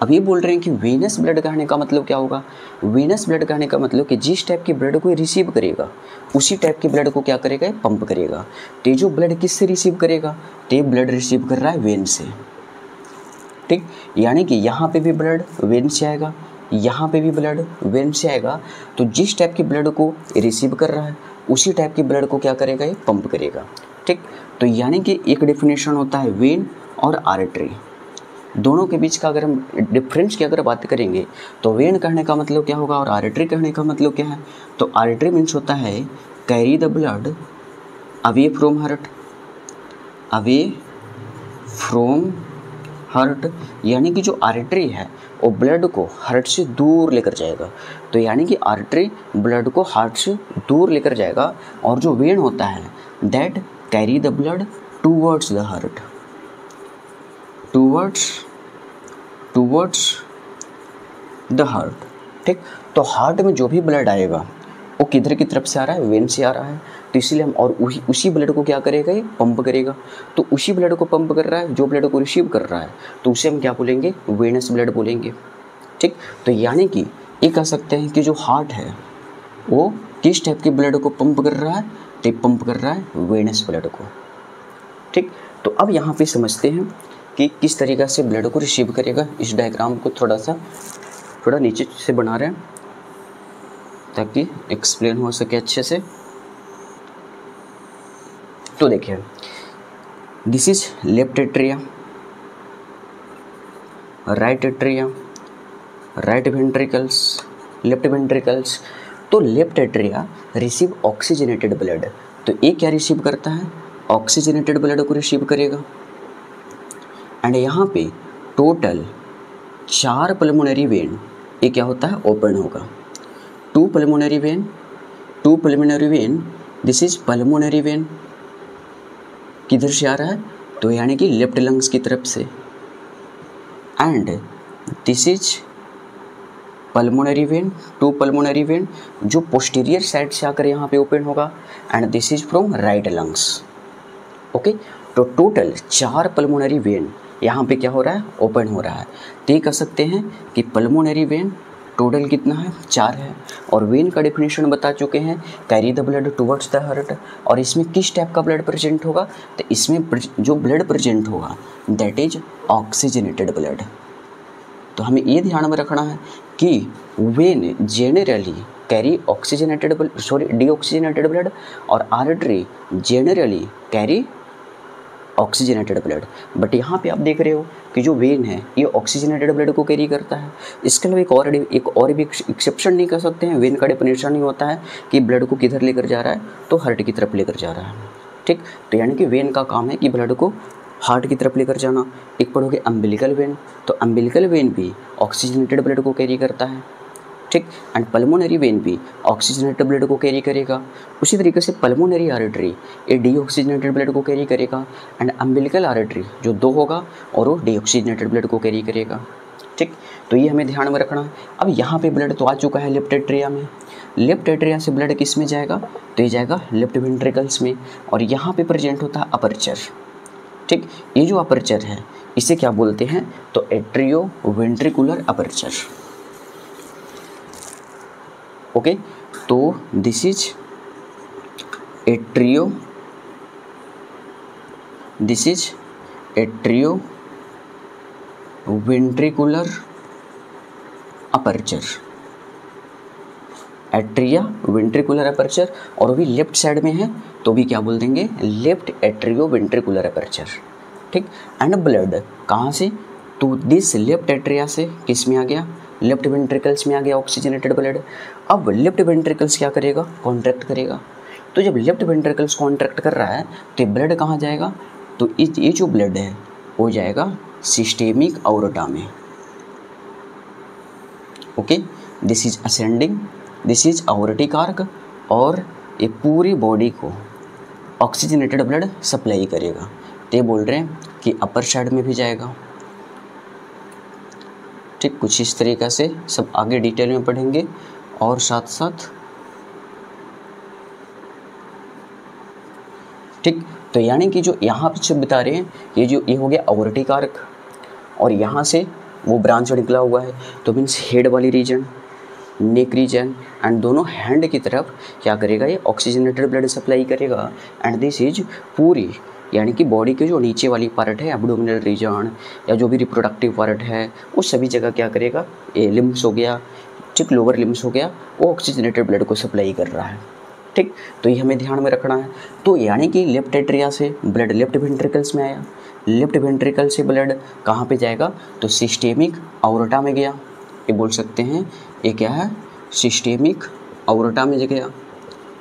अब ये बोल रहे हैं कि वेनस ब्लड कहने का मतलब क्या होगा, वेनस ब्लड कहने का मतलब कि जिस टाइप के ब्लड को रिसीव करेगा उसी टाइप के ब्लड को क्या करेगा, पंप करेगा। तो जो ब्लड किससे रिसीव करेगा, तो ब्लड रिसीव कर रहा है वेन से। ठीक, यानी कि यहाँ पे भी ब्लड वेन से आएगा, यहाँ पे भी ब्लड वेन से आएगा। तो जिस टाइप के ब्लड को रिसीव कर रहा है उसी टाइप के ब्लड को क्या करेगा, ये पंप करेगा। ठीक, तो यानी कि एक डेफिनेशन होता है वेन और आर्टरी, दोनों के बीच का अगर हम डिफरेंस की अगर बात करेंगे तो वेन कहने का मतलब क्या होगा और आर्टरी कहने का मतलब क्या है। तो आर्टरी मीन्स होता है carry the blood away from heart, away from heart, यानी कि जो आर्टरी है वो ब्लड को हार्ट से दूर लेकर जाएगा। तो यानी कि आर्टरी ब्लड को हार्ट से दूर लेकर जाएगा, और जो वेन होता है that carry the blood towards the heart, towards the heart. ठीक, तो हार्ट में जो भी ब्लड आएगा वो किधर की तरफ से आ रहा है, वेन से आ रहा है। तो इसीलिए हम और उसी ब्लड को क्या करेगा, ये पंप करेगा। तो उसी ब्लड को पंप कर रहा है जो ब्लड को रिसीव कर रहा है, तो उसे हम क्या बोलेंगे, वेनस ब्लड बोलेंगे। ठीक, तो यानी कि ये कह सकते हैं कि जो हार्ट है वो किस टाइप के ब्लड को पंप कर रहा है, तो पंप कर रहा है वेनस ब्लड को। ठीक, तो अब यहाँ पे समझते हैं कि किस तरीक़ा से ब्लड को रिसीव करेगा। इस डायग्राम को थोड़ा नीचे से बना रहे हैं ताकि एक्सप्लेन हो सके अच्छे से। तो देखिए, this is left atria, right atria, right ventricles, left ventricles. तो left atria receive oxygenated blood, तो ये क्या रिसीव करता है, ऑक्सीजनेटेड ब्लड को रिसीव करेगा। एंड यहाँ पे टोटल 4 पल्मोनरी वेन, ये क्या होता है, ओपन होगा। 2 pulmonary vein, this is pulmonary vein, किधर से आ रहा है, तो यानी कि लेफ्ट लंग्स की तरफ से। And this is pulmonary vein, 2 pulmonary vein जो पोस्टीरियर साइड से आकर यहाँ पे ओपन होगा। And this is from right lungs. Okay, तो टोटल 4 पल्मोनरी वेन यहाँ पे क्या हो रहा है, ओपन हो रहा है। तो ये कह सकते हैं कि पल्मोनरी वेन टोटल कितना है, 4 है। और वेन का डेफिनेशन बता चुके हैं, carry the blood towards the heart. और इसमें किस टाइप का ब्लड प्रेजेंट होगा, तो इसमें जो ब्लड प्रेजेंट होगा दैट इज ऑक्सीजनेटेड ब्लड। तो हमें ये ध्यान में रखना है कि vein generally carry deoxygenated blood, और artery generally carry oxygenated blood. But यहाँ पे आप देख रहे हो कि जो वेन है ये ऑक्सीजनेटेड ब्लड को कैरी करता है। इसके अलावा एक और भी एक्सेप्शन नहीं कर सकते हैं। वेन का डेफिनेशन नहीं होता है कि ब्लड को किधर लेकर जा रहा है, तो हार्ट की तरफ लेकर जा रहा है। ठीक, तो यानी कि वेन का काम है कि ब्लड को हार्ट की तरफ लेकर जाना। एक पढ़ोगे अम्बिलिकल वेन, तो अम्बिलिकल वेन भी ऑक्सीजनेटेड ब्लड को कैरी करता है। ठीक, एंड पल्मोनरी वेन भी ऑक्सीजनेटेड ब्लड को कैरी करेगा। उसी तरीके से पल्मोनरी आर्टरी ये डीऑक्सीजनेटेड ब्लड को कैरी करेगा। एंड अम्बिलिकल आर्टरी जो 2 होगा और वो डीऑक्सीजनेटेड ब्लड को कैरी करेगा। ठीक, तो ये हमें ध्यान में रखना है। अब यहाँ पे ब्लड तो आ चुका है लेफ्ट एट्रिया में। लेफ्ट एट्रिया से ब्लड किस में जाएगा, तो ये जाएगा लेफ्ट वेंट्रिकल्स में। और यहाँ पे प्रेजेंट होता है अपर्चर। ठीक, ये जो अपर्चर है इसे क्या बोलते हैं, तो एट्रियो वेंट्रिकुलर अपर्चर। ओके, तो this is atrio ventricular aperture, atria ventricular aperture. और भी लेफ्ट साइड में है तो भी क्या बोल देंगे, लेफ्ट एट्रियो वेंट्रिकुलर अपर्चर। ठीक, एंड ब्लड कहाँ से, तो दिस लेफ्ट एट्रिया से किस में आ गया, लेफ्ट वेंट्रिकल्स में आ गया ऑक्सीजनेटेड ब्लड। अब लेफ्ट वेंट्रिकल्स क्या करेगा, कॉन्ट्रैक्ट करेगा। तो जब लेफ्ट वेंट्रिकल्स कॉन्ट्रैक्ट कर रहा है तो ब्लड कहाँ जाएगा, तो ये जो ब्लड है वो जाएगा सिस्टेमिक आउर्टा में। Okay, this is ascending, this is aortic arch, और ये पूरी बॉडी को ऑक्सीजनेटेड ब्लड सप्लाई करेगा। तो ये बोल रहे हैं कि अपर साइड में भी जाएगा। ठीक, कुछ इस तरीक़ा से सब आगे डिटेल में पढ़ेंगे। और साथ साथ ठीक, तो यानी कि जो यहाँ पे सब बता रहे हैं, ये हो गया आउर्टिक आर्क, और यहाँ से वो ब्रांच निकला हुआ है, तो मीन्स हेड वाली रीजन, नेक रीजन एंड दोनों हैंड की तरफ क्या करेगा, ये ऑक्सीजनेटेड ब्लड सप्लाई करेगा। एंड दिस इज पूरी, यानी कि बॉडी के जो नीचे वाली पार्ट है, एब्डोमिनल रीजन या जो भी रिप्रोडक्टिव पार्ट है, उस सभी जगह क्या करेगा, ये लिम्स हो गया, ठीक, लोअर लिम्स हो गया, वो ऑक्सीजनेटेड ब्लड को सप्लाई कर रहा है। ठीक, तो ये हमें ध्यान में रखना है। तो यानी कि लेफ्ट एट्रिया से ब्लड लेफ्ट वेंट्रिकल्स में आया, लेफ्ट वेंट्रिकल से ब्लड कहाँ पे जाएगा, तो सिस्टेमिक आउर्टा में गया। ये बोल सकते हैं ये क्या है, सिस्टेमिक आउर्टा में गया।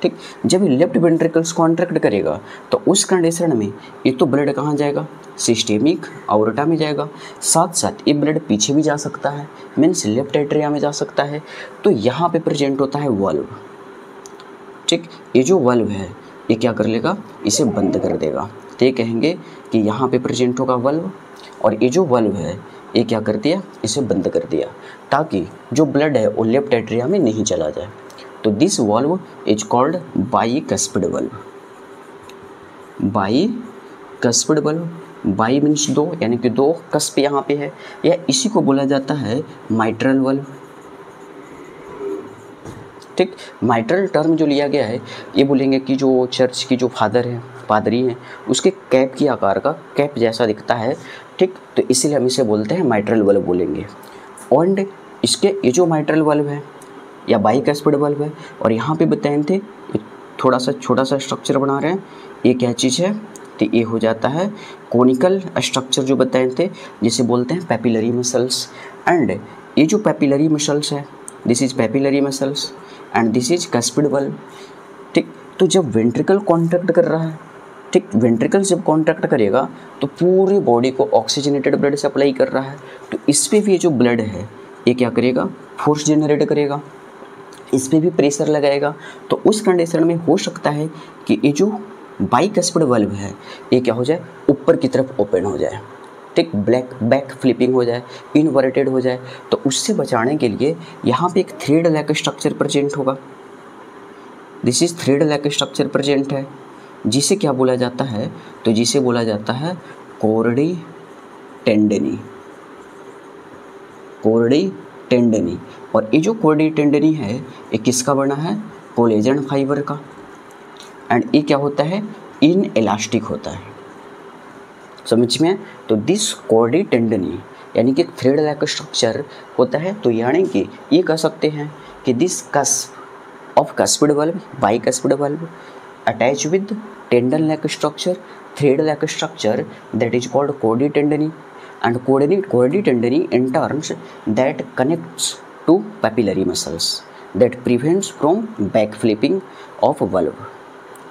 ठीक। जब ये लेफ्ट वेंट्रिकल्स कॉन्ट्रैक्ट करेगा तो उस कंडीशन में ये तो ब्लड कहाँ जाएगा, सिस्टेमिक आउर्टा में जाएगा, साथ साथ ये ब्लड पीछे भी जा सकता है, मीन्स लेफ्ट एट्रिया में जा सकता है। तो यहाँ पे प्रेजेंट होता है वाल्व, ठीक। ये जो वाल्व है ये क्या कर लेगा, इसे बंद कर देगा। तो ये कहेंगे कि यहाँ पे प्रेजेंट होगा वाल्व, और ये जो वाल्व है ये क्या कर दिया, इसे बंद कर दिया, ताकि जो ब्लड है वो लेफ्ट एट्रिया में नहीं चला जाए। तो this valve is called bicuspid valve. Bicuspid valve, by means दो, यानी कि दो कस्प यहाँ पे है, या इसी को बोला जाता है माइट्रल वाल्व, ठीक। माइट्रल टर्म जो लिया गया है ये बोलेंगे कि जो चर्च की जो फादर है, पादरी हैं, उसके कैप की आकार का कैप जैसा दिखता है, ठीक। तो इसीलिए हम इसे बोलते हैं माइट्रल वाल्व बोलेंगे। और इसके ये जो माइट्रल वाल्व है या बाइकस्पिड वाल्व है, और यहाँ पे बताए थे थोड़ा सा छोटा सा स्ट्रक्चर बना रहे हैं, ये क्या चीज़ है, तो ये हो जाता है कोनिकल स्ट्रक्चर जो बताए थे, जिसे बोलते हैं पैपिलरी मसल्स। एंड ये जो पैपिलरी मसल्स है, this is papillary muscles and this is cuspid valve, ठीक। तो जब वेंट्रिकल कॉन्ट्रैक्ट कर रहा है, ठीक, वेंट्रिकल जब कॉन्ट्रैक्ट करेगा तो पूरी बॉडी को ऑक्सीजनेटेड ब्लड सप्लाई कर रहा है, तो इस पर भी ये जो ब्लड है ये क्या करेगा, फोर्स जनरेट करेगा, इस पर भी प्रेशर लगाएगा। तो उस कंडीशन में हो सकता है कि ये जो बाइकस्पिड वाल्व है ये क्या हो जाए, ऊपर की तरफ ओपन हो जाए, ठीक, बैक फ्लिपिंग हो जाए, इनवर्टेड हो जाए। तो उससे बचाने के लिए यहाँ पे एक थ्रेड लाइक स्ट्रक्चर प्रेजेंट होगा, this is thread like structure present है, जिसे क्या बोला जाता है, तो जिसे बोला जाता है कोर्डी टेंडनी, कोर्डी टेंडनी। और ये जो कोर्डी टेंडनी है ये किसका बना है, कोलेजन फाइबर का। एंड ये क्या होता है, इन इलास्टिक होता है, समझ में। तो दिस कोर्डी टेंडनी यानी कि थ्रेड लाइक स्ट्रक्चर होता है। तो यानी कि ये कह सकते हैं कि this cusp of cuspid valve, bicuspid valve attach with tendon like structure, thread like structure, that is called chordae tendini, and chordae tendini in turns that connects to papillary muscles that prevents from back flipping of valve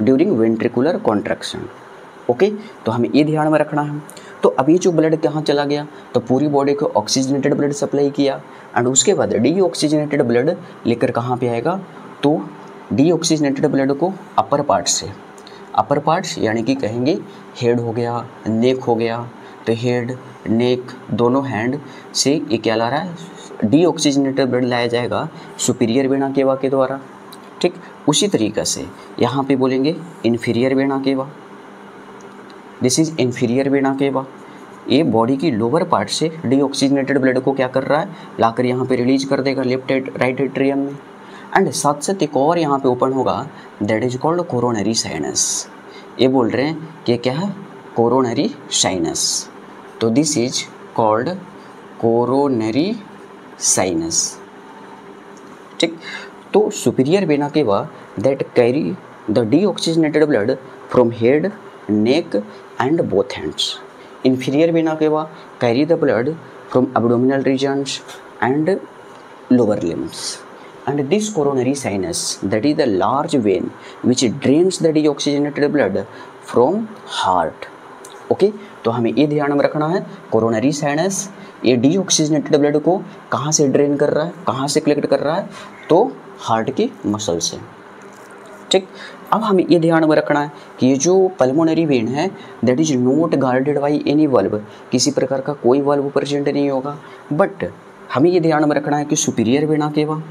during ventricular contraction। Okay, तो हमें ये ध्यान में रखना है। तो अभी जो ब्लड कहाँ चला गया, तो पूरी बॉडी को ऑक्सीजनेटेड ब्लड सप्लाई किया, एंड उसके बाद डीऑक्सीजनेटेड ब्लड लेकर कहाँ पे आएगा, तो डीऑक्सीजनेटेड ब्लड को अपर पार्ट से, अपर पार्ट्स यानी कि कहेंगे हेड हो गया, नेक हो गया, तो हेड नेक दोनों हैंड से ये क्या ला रहा है, डीऑक्सीजनेटेड ब्लड लाया जाएगा सुपीरियर वेना केवा के द्वारा, ठीक। उसी तरीक़े से यहाँ पे बोलेंगे इन्फीरियर वेना केवा, दिस इज इन्फीरियर वेना केवा। ये बॉडी की लोअर पार्ट से डीऑक्सीजनेटेड ब्लड को क्या कर रहा है, लाकर यहाँ पे रिलीज कर देगा लेफ्ट राइट एट्रियम में। एंड साथ साथ एक और यहाँ पे ओपन होगा, that is called coronary sinus. ये बोल रहे हैं कि क्या है, कोरोनरी साइनस। तो this is called coronary sinus, ठीक। तो superior vena cava that carry the deoxygenated blood from head, neck and both hands. Inferior vena cava carry the blood from abdominal regions and lower limbs. And this coronary sinus, that is the large vein which drains the deoxygenated blood from heart। Okay, तो हमें ये ध्यान में रखना है, coronary sinus ये deoxygenated blood को कहाँ से ड्रेन कर रहा है, कहाँ से कलेक्ट कर रहा है, तो हार्ट की मसल से, ठीक। अब हमें ये ध्यान में रखना है कि ये जो पल्मोनरी वेन है that is not guarded by any valve, किसी प्रकार का कोई वाल्व प्रेजेंट नहीं होगा। बट हमें ये ध्यान में रखना है कि सुपीरियर वेना केवा,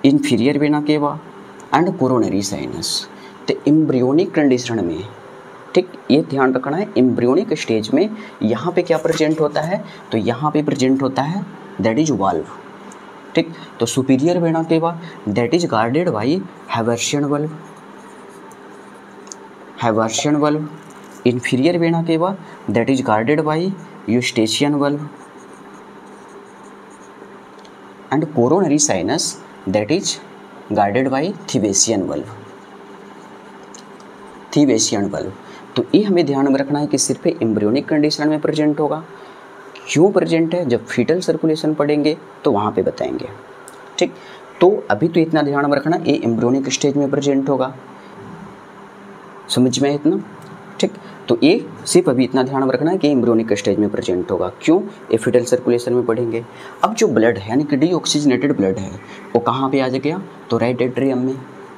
इन्फीरियर वेना केवा एंड कोरोनरी साइनस, तो एम्ब्रियोनिक कंडीशन में, ठीक, ये ध्यान रखना है, एम्ब्रियोनिक स्टेज में यहाँ पे क्या प्रेजेंट होता है, तो यहाँ पे प्रेजेंट होता है दैट इज वाल्व, ठीक। तो superior vena cava that is guarded by Haversian valve, Haversian valve. Inferior vena cava that is guarded by Eustachian valve, and coronary sinus that is guarded by Thebesian valve, Thebesian valve. तो ये हमें ध्यान में रखना है कि सिर्फ embryonic condition में प्रेजेंट होगा। क्यों प्रेजेंट है, जब फीटल सर्कुलेशन पढ़ेंगे तो वहाँ पे बताएंगे, ठीक। तो अभी तो इतना ध्यान में रखना, ये एम्ब्रियोनिक स्टेज में प्रेजेंट होगा, समझ में इतना, ठीक। तो ये सिर्फ अभी इतना ध्यान में रखना है कि एम्ब्रियोनिक स्टेज में प्रेजेंट होगा, क्यों, ये फीटल सर्कुलेशन में पढ़ेंगे। अब जो ब्लड है यानी कि डीऑक्सीजनेटेड ब्लड है वो कहाँ पे आ गया, तो राइट एट्रियम में।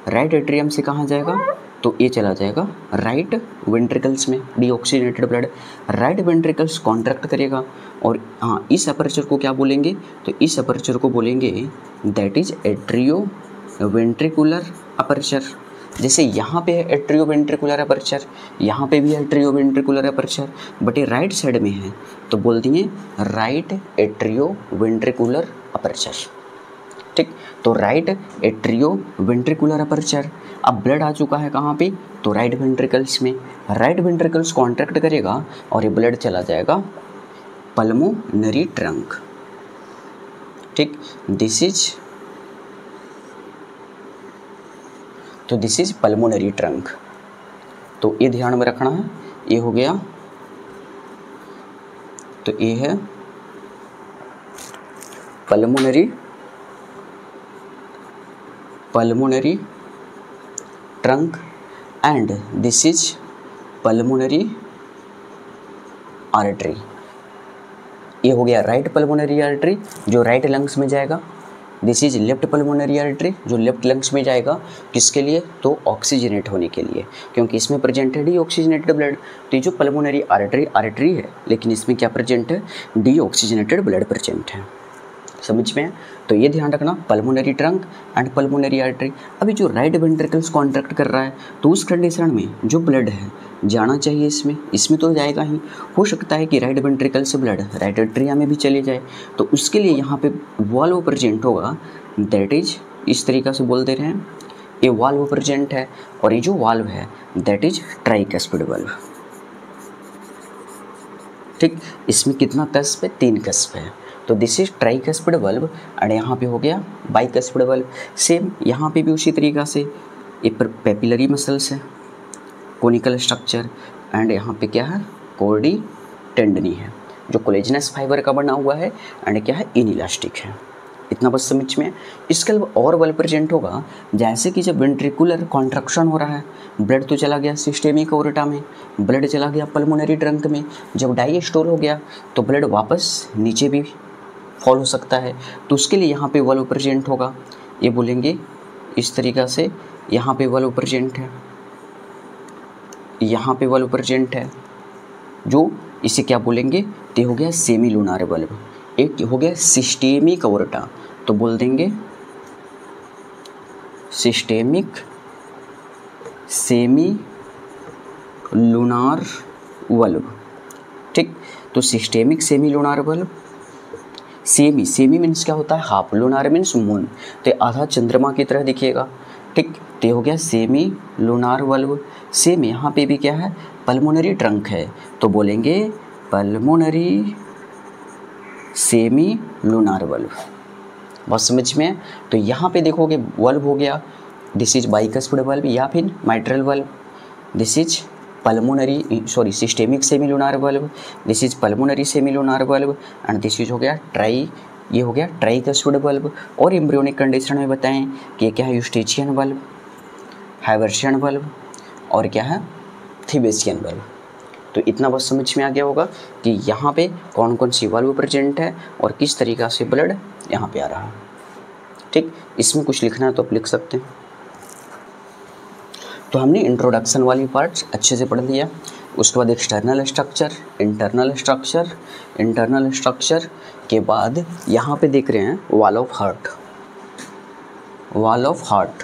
राइट एट्रियम से कहाँ जाएगा, तो ये चला जाएगा राइट वेंट्रिकल्स में। Deoxygenated blood right ventricles contract करेगा, और हाँ, इस अपर्चर को क्या बोलेंगे, तो इस अपर्चर को बोलेंगे that is atrio ventricular aperture. जैसे यहाँ पे है एट्रियो वेंट्रिकुलर अपर्चर, यहाँ पे भी है एट्रियो वेंट्रिकुलर अपर्चर, बट ये राइट साइड में है तो बोल दिए राइट एट्रियो वेंट्रिकुलर अपर्चर, ठीक। तो राइट एट्रियो वेंट्रिकुलर अपर्चर। अब ब्लड आ चुका है कहाँ पे, तो राइट वेंट्रिकल्स में। राइट वेंट्रिकल्स कॉन्ट्रैक्ट करेगा और ये ब्लड चला जाएगा पल्मोनरी ट्रंक, ठीक। This is pulmonary trunk. तो ये ध्यान में रखना है, ये हो गया, तो ये है pulmonary trunk and this is pulmonary artery. ये हो गया राइट पल्मोनरी आर्टरी जो राइट लंग्स में जाएगा। This is left pulmonary artery जो लेफ्ट लंग्स में जाएगा, किसके लिए, तो ऑक्सीजनेट होने के लिए, क्योंकि इसमें प्रेजेंट है डीऑक्सीजनेटेड ब्लड। तो ये जो पल्मोनरी आर्टरी है, लेकिन इसमें क्या प्रेजेंट है, डीऑक्सीजनेटेड ब्लड प्रेजेंट है, समझ में। तो ये ध्यान रखना, pulmonary trunk and pulmonary artery. अभी जो राइट वेंट्रिकल्स कॉन्ट्रैक्ट कर रहा है तो उस कंडीशन में जो ब्लड है जाना चाहिए इसमें तो जाएगा ही। हो सकता है कि राइट वेंट्रिकल से ब्लड राइट एट्रिया में भी चले जाए, तो उसके लिए यहाँ पे वाल्व प्रेजेंट होगा, दैट इज इस तरीक़ा से बोल दे रहे हैं, ये वाल्व प्रेजेंट है, और ये जो वाल्व है दैट इज ट्राइकस्पिड वाल्व, ठीक। इसमें कितना कस्प है, 3 कस्प है। तो this is tricuspid valve and यहाँ पे हो गया बाइकस्पिड वाल्व। सेम यहाँ पे भी उसी तरीक़ा से ये पेपिलरी मसल्स है, कोनिकल स्ट्रक्चर, एंड यहाँ पे क्या है, कॉर्डी टेंडनी है जो कोलेजनस फाइबर का बना हुआ है, एंड क्या है, इनइलास्टिक है। इतना बस समझ में। इसके अलावा और बल प्रेजेंट होगा, जैसे कि जब वेंट्रिकुलर कॉन्ट्रैक्शन हो रहा है, ब्लड तो चला गया सिस्टेमिक ओरेटा में, ब्लड चला गया पल्मोनरी ट्रंक में, जब डायस्टोल हो गया तो ब्लड वापस नीचे भी फॉल हो सकता है, तो उसके लिए यहाँ पे वल्व प्रेजेंट होगा। ये बोलेंगे इस तरीक़ा से, यहाँ पे वल्व प्रेजेंट है, यहाँ पे वल्व प्रेजेंट है, जो इसे क्या बोलेंगे, तो हो गया सेमी लूनार वल्व। एक हो गया सिस्टेमिक ओरेटा, तो बोल देंगे सिस्टेमिक सेमी लूनार वल्व, ठीक। तो systemic semi lunar valve, semi means क्या होता है, हाफ, लूनार मीन्स मून, तो आधा चंद्रमा की तरह दिखेगा, ठीक। तो हो गया सेमी लूनार वल्व। सेम यहाँ पे भी क्या है, पल्मोनरी ट्रंक है, तो बोलेंगे पल्मोनरी सेमी लूनार वल्व, बहुत समझ में। तो यहाँ पे देखोगे वल्व हो गया, दिस इज बाइकस्पिड वल्व या फिर mitral valve, this is systemic semi lunar valve, this is pulmonary semi lunar valve, and this is हो गया ये हो गया ट्राइकस्पिड वल्व। और एम्ब्रियोनिक कंडीशन में बताएं कि ये क्या है, यूस्टेचियन वल्व, हाइवर्शियन वल्व, और क्या है, थीबेसियन वल्व। तो इतना बस समझ में आ गया होगा कि यहाँ पे कौन कौन सी वल्व प्रेजेंट है और किस तरीक़ा से ब्लड यहाँ पे आ रहा है, ठीक। इसमें कुछ लिखना है तो आप लिख सकते हैं। तो हमने इंट्रोडक्शन वाली पार्ट्स अच्छे से पढ़ लिया। उसके बाद एक्सटर्नल स्ट्रक्चर, इंटरनल स्ट्रक्चर के बाद यहाँ पे देख रहे हैं वॉल ऑफ हार्ट।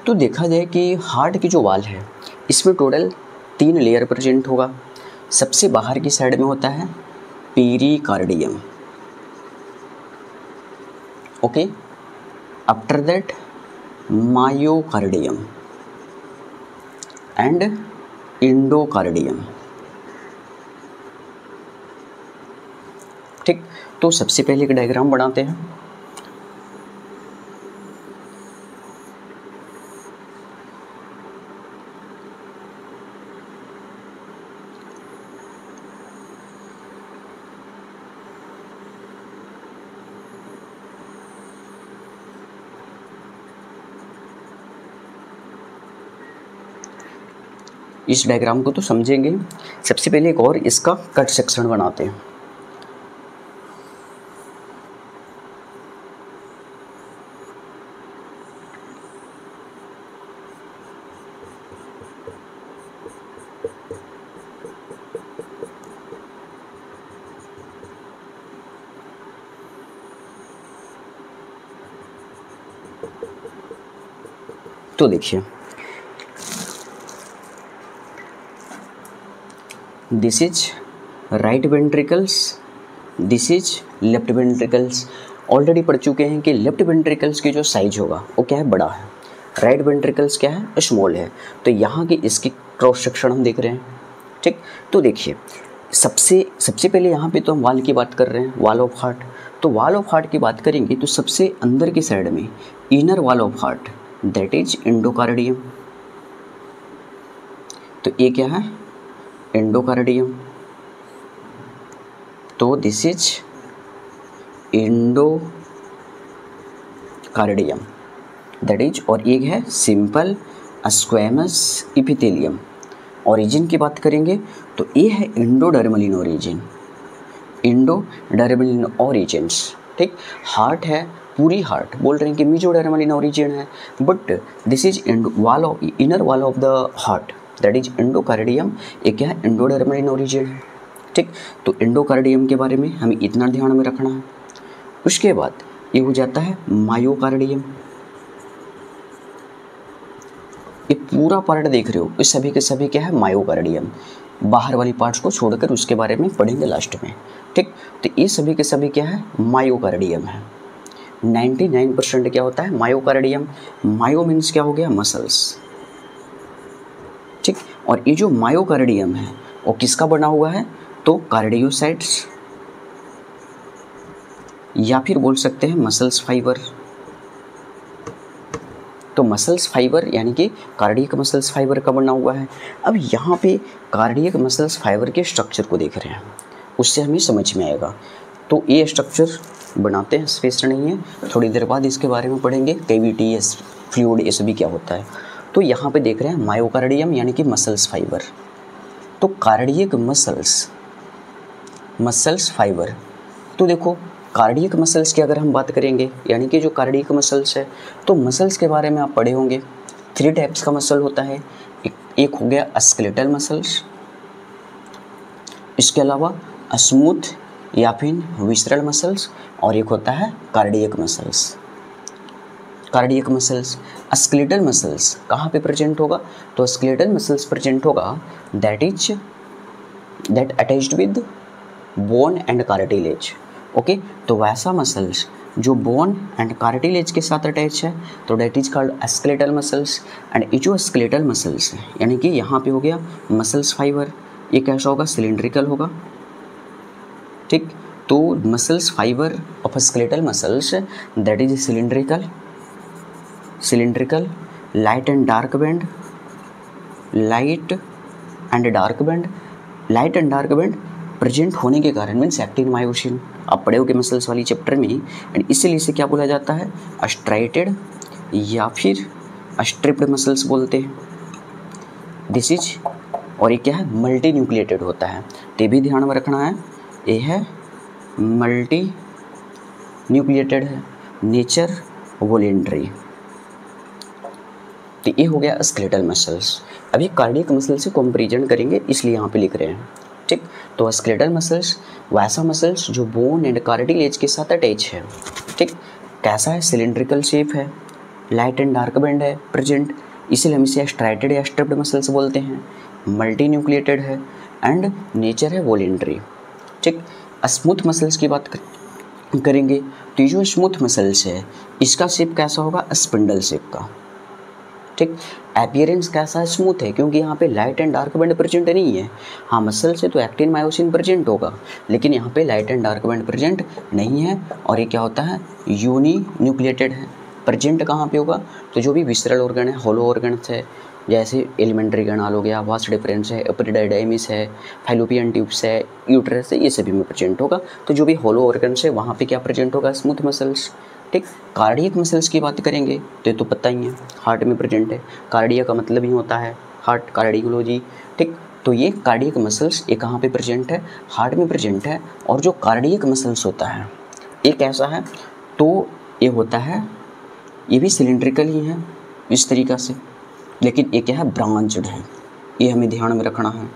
तो देखा जाए कि हार्ट की जो वॉल है इसमें टोटल 3 लेयर प्रेजेंट होगा। सबसे बाहर की साइड में होता है pericardium, okay. After that myocardium and endocardium, ठीक। तो सबसे पहले एक डायग्राम बनाते हैं। इस डायग्राम को तो समझेंगे। सबसे पहले एक और इसका कट सेक्शन बनाते हैं। तो देखिए, this is right ventricles, this is left ventricles. Already पढ़ चुके हैं कि लेफ्ट वेंट्रिकल्स की जो साइज होगा वो क्या है, बड़ा है। राइट वेंट्रिकल्स क्या है, स्मॉल है। तो यहाँ की इसकी क्रॉस सेक्शन हम देख रहे हैं, ठीक। तो देखिए, सबसे पहले यहाँ पे तो हम वाल की बात कर रहे हैं, वॉल ऑफ हार्ट। तो वॉल ऑफ हार्ट की बात करेंगे तो सबसे अंदर की साइड में inner wall of heart, that is endocardium. तो ये क्या है, एंडोकार्डियम। तो this is endocardium, that is. और एक है सिंपल स्क्वैमस इपिथेलियम। ओरिजिन की बात करेंगे तो ये है endodermal in origin, endodermal in origins, ठीक। हार्ट है, पूरी हार्ट बोल रहे हैं कि मेसोडर्मल इन ओरिजिन है, but this is wall of inner wall of the heart, that is endocardium. एक क्या है, एंडोडर्मल इन ओरिजिन है, ठीक। तो एंडोकार्डियम के बारे में हमें इतना ध्यान में रखना है। उसके बाद ये हो जाता है मायोकार्डियम। ये पूरा पार्ट देख रहे हो, इस सभी के सभी क्या है, मायोकार्डियम। बाहर वाली पार्ट्स को छोड़कर उसके बारे में पढ़ेंगे लास्ट में, ठीक। तो ये सभी के सभी क्या है, मायोकार्डियम है। 99% क्या होता है, मायोकार्डियम। मायो मीन्स क्या हो गया, मसल्स, ठीक। और ये जो मायोकार्डियम है वो किसका बना हुआ है, तो कार्डियोसाइट्स, या फिर बोल सकते हैं मसल्स फाइबर। तो मसल्स फाइबर यानी कि कार्डियक मसल्स फाइबर का बना हुआ है। अब यहाँ पे कार्डियक मसल्स फाइबर के स्ट्रक्चर को देख रहे हैं, उससे हमें समझ में आएगा। तो ये स्ट्रक्चर बनाते हैं, स्पेस नहीं है, थोड़ी देर बाद इसके बारे में पढ़ेंगे, कैविटी, फ्लूइड, ये सभी क्या होता है। तो यहाँ पे देख रहे हैं मायोकार्डियम यानी कि मसल्स फाइबर। तो कार्डियक मसल्स फाइबर। तो देखो, कार्डियक मसल्स की अगर हम बात करेंगे, यानी कि जो कार्डियक मसल्स है, तो मसल्स के बारे में आप पढ़े होंगे। 3 टाइप्स का मसल होता है। एक हो गया स्केलेटल मसल्स, इसके अलावा स्मूथ या फिर विसरल मसल्स, और एक होता है cardiac muscles. Cardiac muscles, skeletal muscles कहाँ पे प्रेजेंट होगा, तो स्केलेटल मसल्स प्रेजेंट होगा that attached with bone and cartilage, okay. तो वैसा मसल्स जो बोन एंड कार्टिलेज के साथ अटैच है, तो that is called skeletal muscles. And ये जो स्केलेटल मसल्स है, यानी कि यहाँ पे हो गया मसल्स फाइबर, ये कैसा होगा, सिलिंड्रिकल होगा, ठीक। तो muscles fibre of skeletal muscles that is cylindrical, light and dark band, light and dark band present होने के कारण मीन्स एक्टिन मायोसिन, आप पढ़े होगे मसल्स वाली चैप्टर में। एंड इसीलिए इसे क्या बोला जाता है, स्ट्राइटेड या फिर स्ट्रिप्ड मसल्स बोलते हैं। दिस इज, और ये क्या है, मल्टी न्यूक्लिएटेड होता है, तो ये भी ध्यान में रखना है। ये है मल्टी न्यूक्लिएटेड है, नेचर वॉलेंट्री। तो ये हो गया स्केलेटल मसल्स। अभी कार्डियक मसल से कंपैरिजन करेंगे, इसलिए यहाँ पे लिख रहे हैं, ठीक। तो स्केलेटल मसल्स वैसा मसल्स जो बोन एंड कार्टिलेज के साथ अटैच है, ठीक। कैसा है, सिलिंड्रिकल शेप है, लाइट एंड डार्क बैंड है प्रेजेंट, इसीलिए हम इसे स्ट्राइटेड या स्ट्रिप्ड मसल्स बोलते हैं। मल्टी न्यूक्लिएटेड है एंड नेचर है वॉलेंट्री, ठीक। स्मूथ मसल्स की बात करेंगे तो ये जो स्मूथ मसल्स है, इसका शेप कैसा होगा, स्पिंडल शेप का, ठीक। अपीयरेंस कैसा है, स्मूथ है, क्योंकि यहाँ पे light and dark band present नहीं है। हाँ, मसल से तो एक्टिन मायोसिन प्रेजेंट होगा, लेकिन यहाँ पे light and dark band present नहीं है। और ये क्या होता है, यूनी न्यूक्लिएटेड है। प्रेजेंट कहाँ पे होगा, तो जो भी विसरल ऑर्गन है, होलो ऑर्गन्स है, जैसे एलिमेंट्री गणाल हो गया, वास्ट डिफरेंस है, एपिडाइडाइमिस है, फाइलोपियन ट्यूब्स है, यूट्रस है, ये सभी में प्रेजेंट होगा। तो जो भी होलो ऑर्गन्स है वहाँ पे क्या प्रेजेंट होगा, स्मूथ मसल्स, ठीक। कार्डियक मसल्स की बात करेंगे तो ये तो पता ही है, हार्ट में प्रेजेंट है। कार्डिया का मतलब ही होता है हार्ट कार्डियोलॉजी, ठीक। तो ये कार्डियक मसल्स ये कहाँ पे प्रेजेंट है, हार्ट में प्रेजेंट है। और जो कार्डियक मसल्स होता है ये कैसा है, तो ये होता है, ये भी सिलिंड्रिकल ही है इस तरीक़ा से, लेकिन ये क्या है, ब्रांच्ड है। ये हमें ध्यान में रखना है,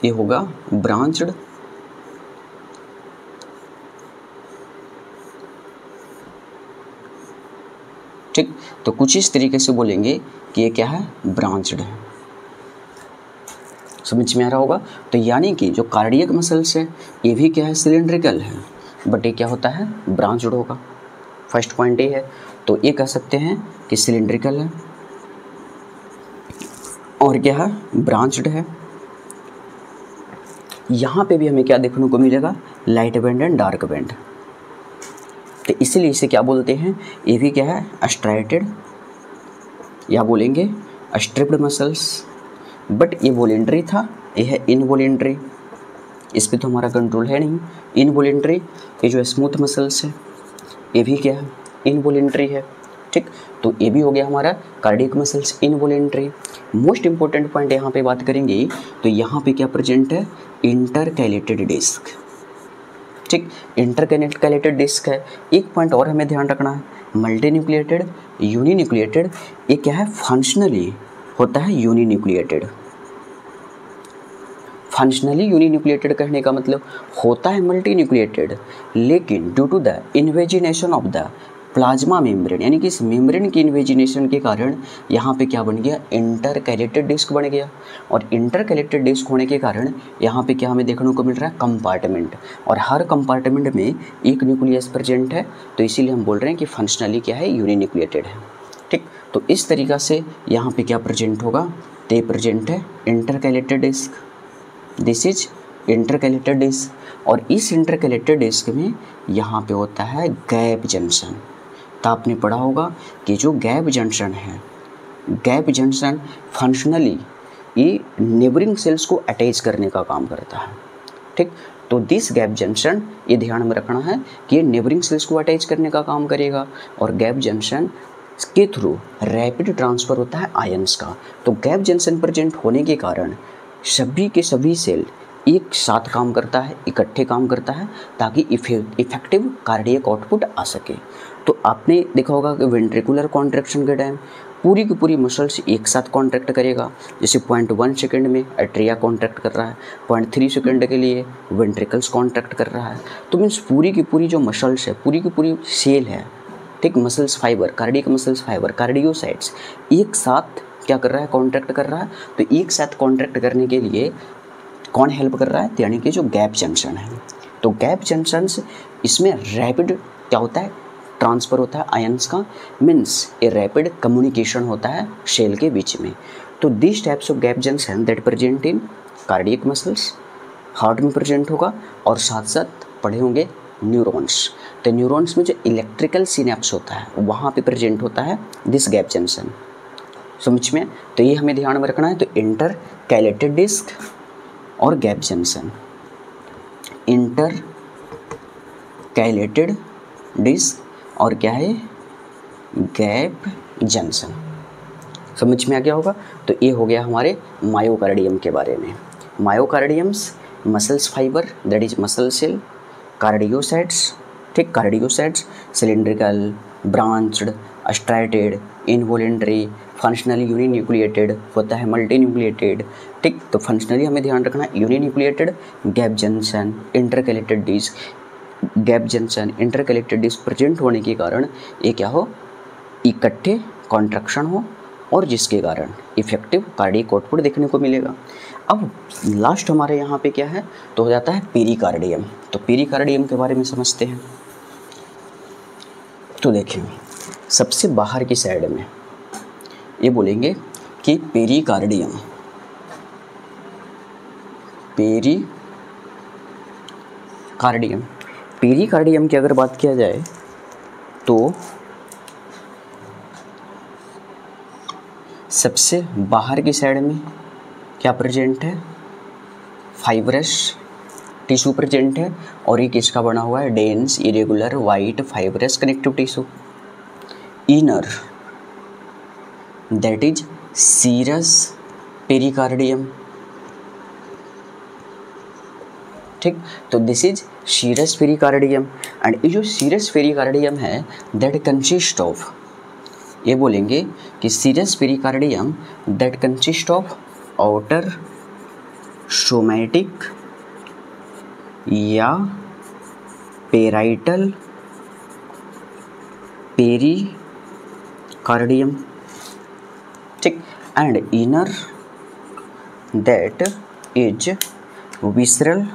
ये होगा ब्रांच्ड, ठीक। तो कुछ इस तरीके से बोलेंगे कि ये क्या है, ब्रांच्ड है। समझ में आ रहा होगा। तो यानी कि जो कार्डियक मसल्स है ये भी क्या है, सिलिंड्रिकल है, बट ये क्या होता है, ब्रांच्ड होगा। फर्स्ट पॉइंट ये है। तो ये कह सकते हैं कि सिलिंड्रिकल है और क्या है, ब्रांच्ड है। यहाँ पे भी हमें क्या देखने को मिलेगा, light band and dark band. तो इसीलिए इसे क्या बोलते हैं, ये भी क्या है, स्ट्राइटेड या बोलेंगे स्ट्रिप्ड मसल्स। बट ये वॉलेंट्री था, ये है इनवॉलेंट्री, इस पे तो हमारा कंट्रोल है नहीं। इनवॉलेंट्री, ये जो स्मूथ मसल्स है ये भी क्या है, इनवॉलेंट्री है, ठीक। तो ये भी हो गया हमारा cardiac muscles involuntary. Most important point यहाँ पे बात करेंगे, तो यहाँ पे क्या प्रेजेंट है, इंटरकैलेटेड डिस्क, ठीक। इंटरकैलेटेड डिस्क है। एक पॉइंट और हमें ध्यान रखना है, मल्टीन्यूक्लिएटेड, यूनिन्यूक्लिएटेड, ये क्या है, फंक्शनली होता है यूनिन्यूक्लिएटेड। फंक्शनली यूनिन्यूक्लिएटेड कहने का मतलब होता है मल्टीन्यूक्लिएटेड, लेकिन due to the invagination of the plasma membrane, यानी कि इस मेम्ब्रेन की इन्वेजिनेशन के कारण यहाँ पे क्या बन गया, इंटरकैलेटेड डिस्क बन गया। और इंटरकैलेटेड डिस्क होने के कारण यहाँ पे क्या हमें देखने को मिल रहा है, कंपार्टमेंट, और हर कंपार्टमेंट में एक न्यूक्लियस प्रेजेंट है। तो इसीलिए हम बोल रहे हैं कि फंक्शनली क्या है, यूनिन्यूक्लिएटेड है, ठीक। तो इस तरीक़ा से यहाँ पे क्या प्रेजेंट होगा, ते प्रेजेंट है intercalated disc, this is intercalated disc. और इस इंटरकैलेटेड डिस्क में यहाँ पे होता है गैप जंक्शन। तो आपने पढ़ा होगा कि जो गैप जंक्शन है, गैप जंक्शन फंक्शनली ये नेबरिंग सेल्स को अटैच करने का काम करता है, ठीक। तो दिस गैप जंक्शन, ये ध्यान में रखना है कि ये नेबरिंग सेल्स को अटैच करने का काम करेगा। और गैप जंक्शन के थ्रू रैपिड ट्रांसफ़र होता है आयंस का। तो गैप जंक्शन प्रेजेंट होने के कारण सभी के सभी सेल एक साथ काम करता है, इकट्ठे काम करता है, ताकि इफेक्टिव कार्डियक आउटपुट आ सके। तो आपने देखा होगा कि वेंट्रिकुलर कॉन्ट्रैक्शन के टाइम पूरी की पूरी मसल्स एक साथ कॉन्ट्रैक्ट करेगा। जैसे 0.1 सेकेंड में एट्रिया कॉन्ट्रैक्ट कर रहा है, 0.3 सेकेंड के लिए वेंट्रिकल्स कॉन्ट्रैक्ट कर रहा है। तो मीन्स पूरी की पूरी जो मसल्स है, पूरी की पूरी सेल है, ठीक, muscles fibre, cardiac muscles fibre, cardiocytes एक साथ क्या कर रहा है, कॉन्ट्रैक्ट कर रहा है। तो एक साथ कॉन्ट्रैक्ट करने के लिए कौन हेल्प कर रहा है, यानी कि जो गैप जंक्शन है। तो गैप जंक्शंस, इसमें रैपिड क्या होता है, ट्रांसफ़र होता है आयंस का, मीन्स ए रैपिड कम्युनिकेशन होता है सेल के बीच में। तो this types of gap junction that present in cardiac muscles, heart में प्रेजेंट होगा। और साथ साथ पढ़े होंगे न्यूरॉन्स। तो न्यूरॉन्स में जो इलेक्ट्रिकल सिनेप्स होता है वहाँ पे प्रेजेंट होता है दिस गैप जंक्शन, समझ में। तो ये हमें ध्यान में रखना है। तो इंटरकैलेटेड डिस्क और गैप जंक्शन, इंटरकैलेटेड डिस्क और क्या है, गैप जंक्शन, समझ में आ गया होगा। तो ये हो गया हमारे मायोकार्डियम के बारे में। Myocardiums muscles fibre, that is muscle cell, cardiocytes, ठीक, cardiocytes cylindrical, branched, striated, involuntary, functionally uninucleated होता है, मल्टीन्यूक्लिएटेड, ठीक। तो फंक्शनली हमें ध्यान रखना है uninucleated, gap junction, intercalated disc, gap junction, intercalated disc present होने के कारण ये क्या हो, इकट्ठे कॉन्ट्रैक्शन हो, और जिसके कारण इफेक्टिव कार्डियक आउटपुट देखने को मिलेगा। अब लास्ट हमारे यहाँ पे क्या है, तो हो जाता है पेरिकार्डियम। तो पेरिकार्डियम के बारे में समझते हैं। तो देखिए, सबसे बाहर की साइड में ये बोलेंगे कि पेरिकार्डियम, पेरिकार्डियम, पेरिकार्डियम की अगर बात किया जाए तो सबसे बाहर की साइड में क्या प्रेजेंट है, फाइब्रस टिश्यू प्रेजेंट है। और ये किसका बना हुआ है, dense irregular white fibrous connective tissue. Inner that is serous pericardium. ठीक, तो this is serous pericardium. And ये जो सीरस पेरिकार्डियम है दैट कंसिस्ट ऑफ, ये बोलेंगे कि serous pericardium that consist of outer somatic या पेराइटल पेरिकार्डियम। ठीक, and inner that is visceral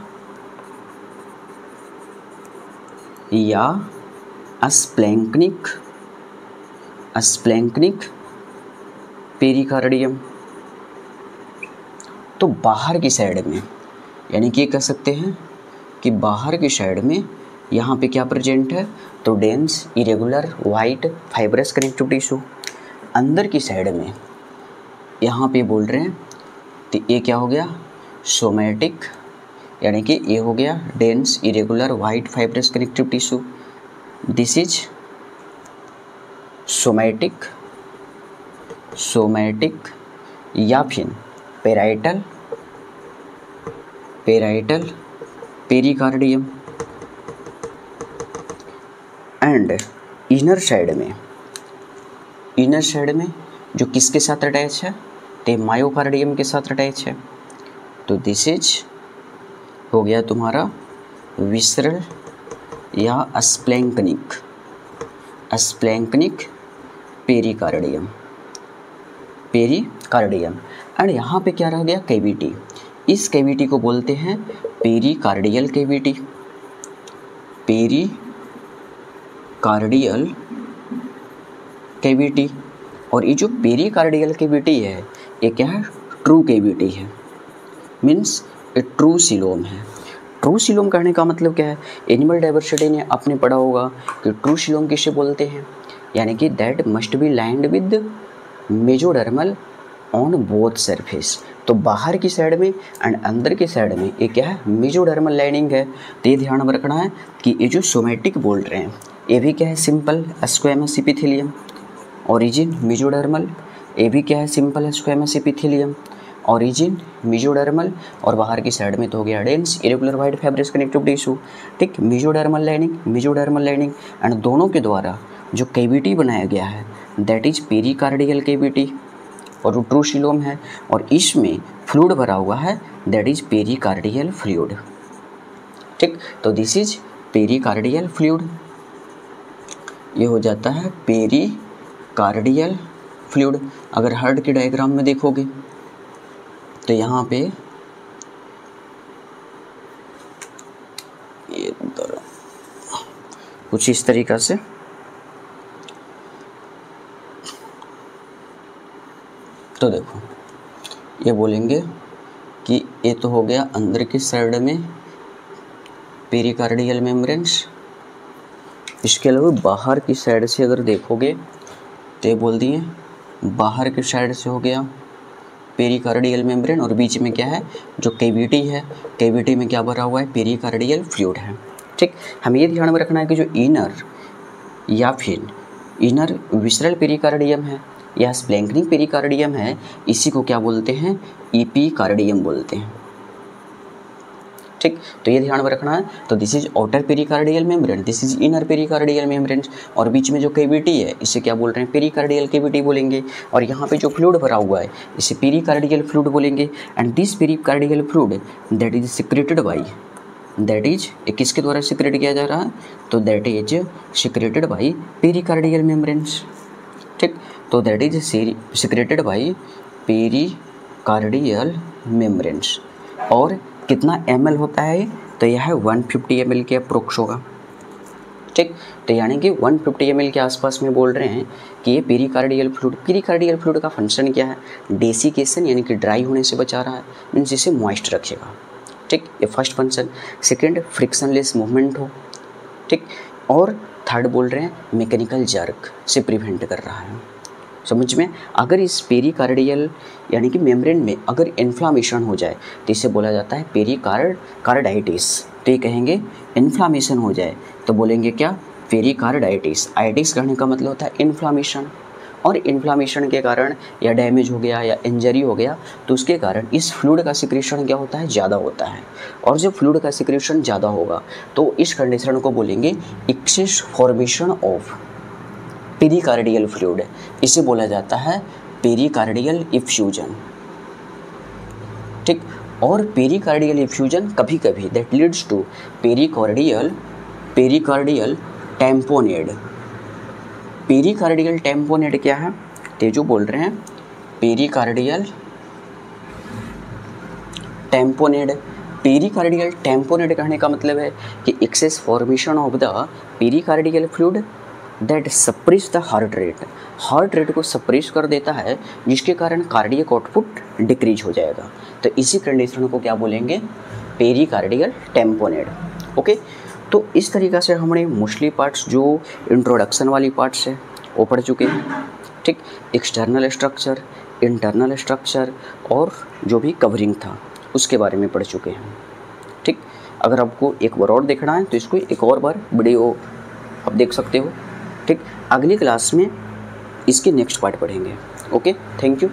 या स्प्लैंक्निक पेरिकार्डियम। तो बाहर की साइड में, यानी कि कह सकते हैं कि बाहर की साइड में यहाँ पे क्या प्रेजेंट है, तो dense irregular white fibrous connective tissue. अंदर की साइड में यहाँ पे बोल रहे हैं तो ये क्या हो गया, सोमैटिक, यानी कि ये हो गया dense irregular white fibrous connective tissue. This is somatic या फिर parietal pericardium. And inner side में जो किसके साथ अटैच है, तो मायोकार्डियम के साथ अटैच है। तो दिस इज हो गया तुम्हारा विसरल या स्प्लैंक्निक पेरिकार्डियम। एंड यहाँ पे क्या रह गया, कैविटी। इस कैविटी को बोलते हैं पेरिकार्डियल कैविटी। और ये जो पेरिकार्डियल कैविटी है ये क्या है, ट्रू कैविटी है, मीन्स ये ट्रू सीलोम है। ट्रू सीलोम कहने का मतलब क्या है, एनिमल डाइवर्सिटी ने आपने पढ़ा होगा कि ट्रू सीलोम किसे बोलते हैं, यानी कि that must be lined with mesodermal on both surface. तो बाहर की साइड में एंड अंदर की साइड में ये क्या है, मेजोडर्मल लाइनिंग है। तो ये ध्यान में रखना है कि ये जो सोमैटिक बोल रहे हैं ये भी क्या है, simple squamous epithelium. Origin mesodermal, ये भी क्या है, simple squamous epithelium. Origin mesodermal और बाहर की साइड में तो हो गया dense irregular white fibrous connective tissue. ठीक, मेजोडर्मल लाइनिंग एंड दोनों के द्वारा जो कैविटी बनाया गया है दैट इज पेरिकार्डियल कैविटी, और वो ट्रू सीलोम है। और इसमें फ्लूइड भरा हुआ है दैट इज पेरिकार्डियल फ्लूइड। ठीक, तो दिस इज पेरिकार्डियल फ्लूइड, ये हो जाता है पेरिकार्डियल फ्लूइड। अगर हार्ट के डायग्राम में देखोगे तो यहाँ पे ये कुछ इस तरीक़ा से तो देखो ये बोलेंगे कि ये तो हो गया अंदर की साइड में पेरिकार्डियल मेम्ब्रेन्स। इसके अलावा बाहर की साइड से अगर देखोगे तो ये बोल दिए बाहर की साइड से हो गया पेरिकार्डियल मेम्ब्रेन, और बीच में क्या है, जो कैविटी है, कैविटी में क्या भरा हुआ है, पेरिकार्डियल फ्लूइड है। ठीक, हमें ये ध्यान में रखना है कि जो इनर या फिर इनर विसरल पेरिकार्डियम है या स्प्लैंक्निक पेरिकार्डियम है, इसी को क्या बोलते हैं, एपिकार्डियम बोलते हैं। ठीक, तो ये ध्यान में रखना है। तो this is outer pericardial membrane, this is inner pericardial membrane, और बीच में जो कैविटी है इसे क्या बोल रहे हैं, पेरिकार्डियल कैविटी बोलेंगे। और यहाँ पे जो फ्लूइड भरा हुआ है इसे पेरिकार्डियल फ्लूइड बोलेंगे। And this pericardial fluid that is secreted by, that is किसके द्वारा सिक्रेट किया जा रहा है, तो that is secreted by pericardial membranes. ठीक, तो that is secreted by pericardial membranes. और कितना ml होता है, तो यह 150 ml के अप्रोक्स होगा। ठीक, तो यानी कि 150 ml के आसपास में बोल रहे हैं कि ये पेरिकार्डियल फ्लूइड का फंक्शन क्या है, डेसिकेशन यानी कि ड्राई होने से बचा रहा है, मीन्स इसे मॉइस्ट रखेगा। ठीक, ये first function. Second, frictionless movement हो। ठीक, और थर्ड बोल रहे हैं मैकेनिकल जर्क से प्रिवेंट कर रहा है। समझ में, अगर इस पेरिकार्डियल यानी कि मेम्ब्रेन में अगर इन्फ्लामेशन हो जाए तो इसे बोला जाता है पेरिकार्डाइटिस। तो ये कहेंगे इन्फ्लामेशन हो जाए तो बोलेंगे क्या, पेरिकार्डाइटिस। आइटिस कहने का मतलब होता है इन्फ्लामेशन, और इन्फ्लामेशन के कारण या डैमेज हो गया या इंजरी हो गया तो उसके कारण इस फ्लूइड का सिक्रेशन क्या होता है, ज़्यादा होता है। और जब फ्लूइड का सिक्रेशन ज़्यादा होगा तो इस कंडीशन को बोलेंगे excess formation of pericardial fluid. इसे बोला जाता है पेरिकार्डियल इफ्यूजन, ठीक। और पेरिकार्डियल इफ्यूजन कभी कभी that leads to pericardial tamponade. Pericardial tamponade क्या है, तेजू बोल रहे हैं। पेरिकार्डियल टैम्पोनेड, पेरिकार्डियल टैम्पोनेड कहने का मतलब है कि excess formation of the pericardial fluid that suppress the heart rate को सप्रेस कर देता है, जिसके कारण कार्डियक आउटपुट डिक्रीज हो जाएगा। तो इसी कंडीशन को क्या बोलेंगे, पेरिकार्डियल टैम्पोनेड। ओके, तो इस तरीक़ा से हमने मोस्टली पार्ट्स जो इंट्रोडक्शन वाली पार्ट्स है वो पढ़ चुके हैं, ठीक। एक्सटर्नल स्ट्रक्चर, इंटरनल स्ट्रक्चर और जो भी कवरिंग था उसके बारे में पढ़ चुके हैं, ठीक। अगर आपको एक बार और देखना है तो इसको एक और बार वीडियो आप देख सकते हो, ठीक। अगली क्लास में इसके नेक्स्ट पार्ट पढ़ेंगे। Okay, thank you.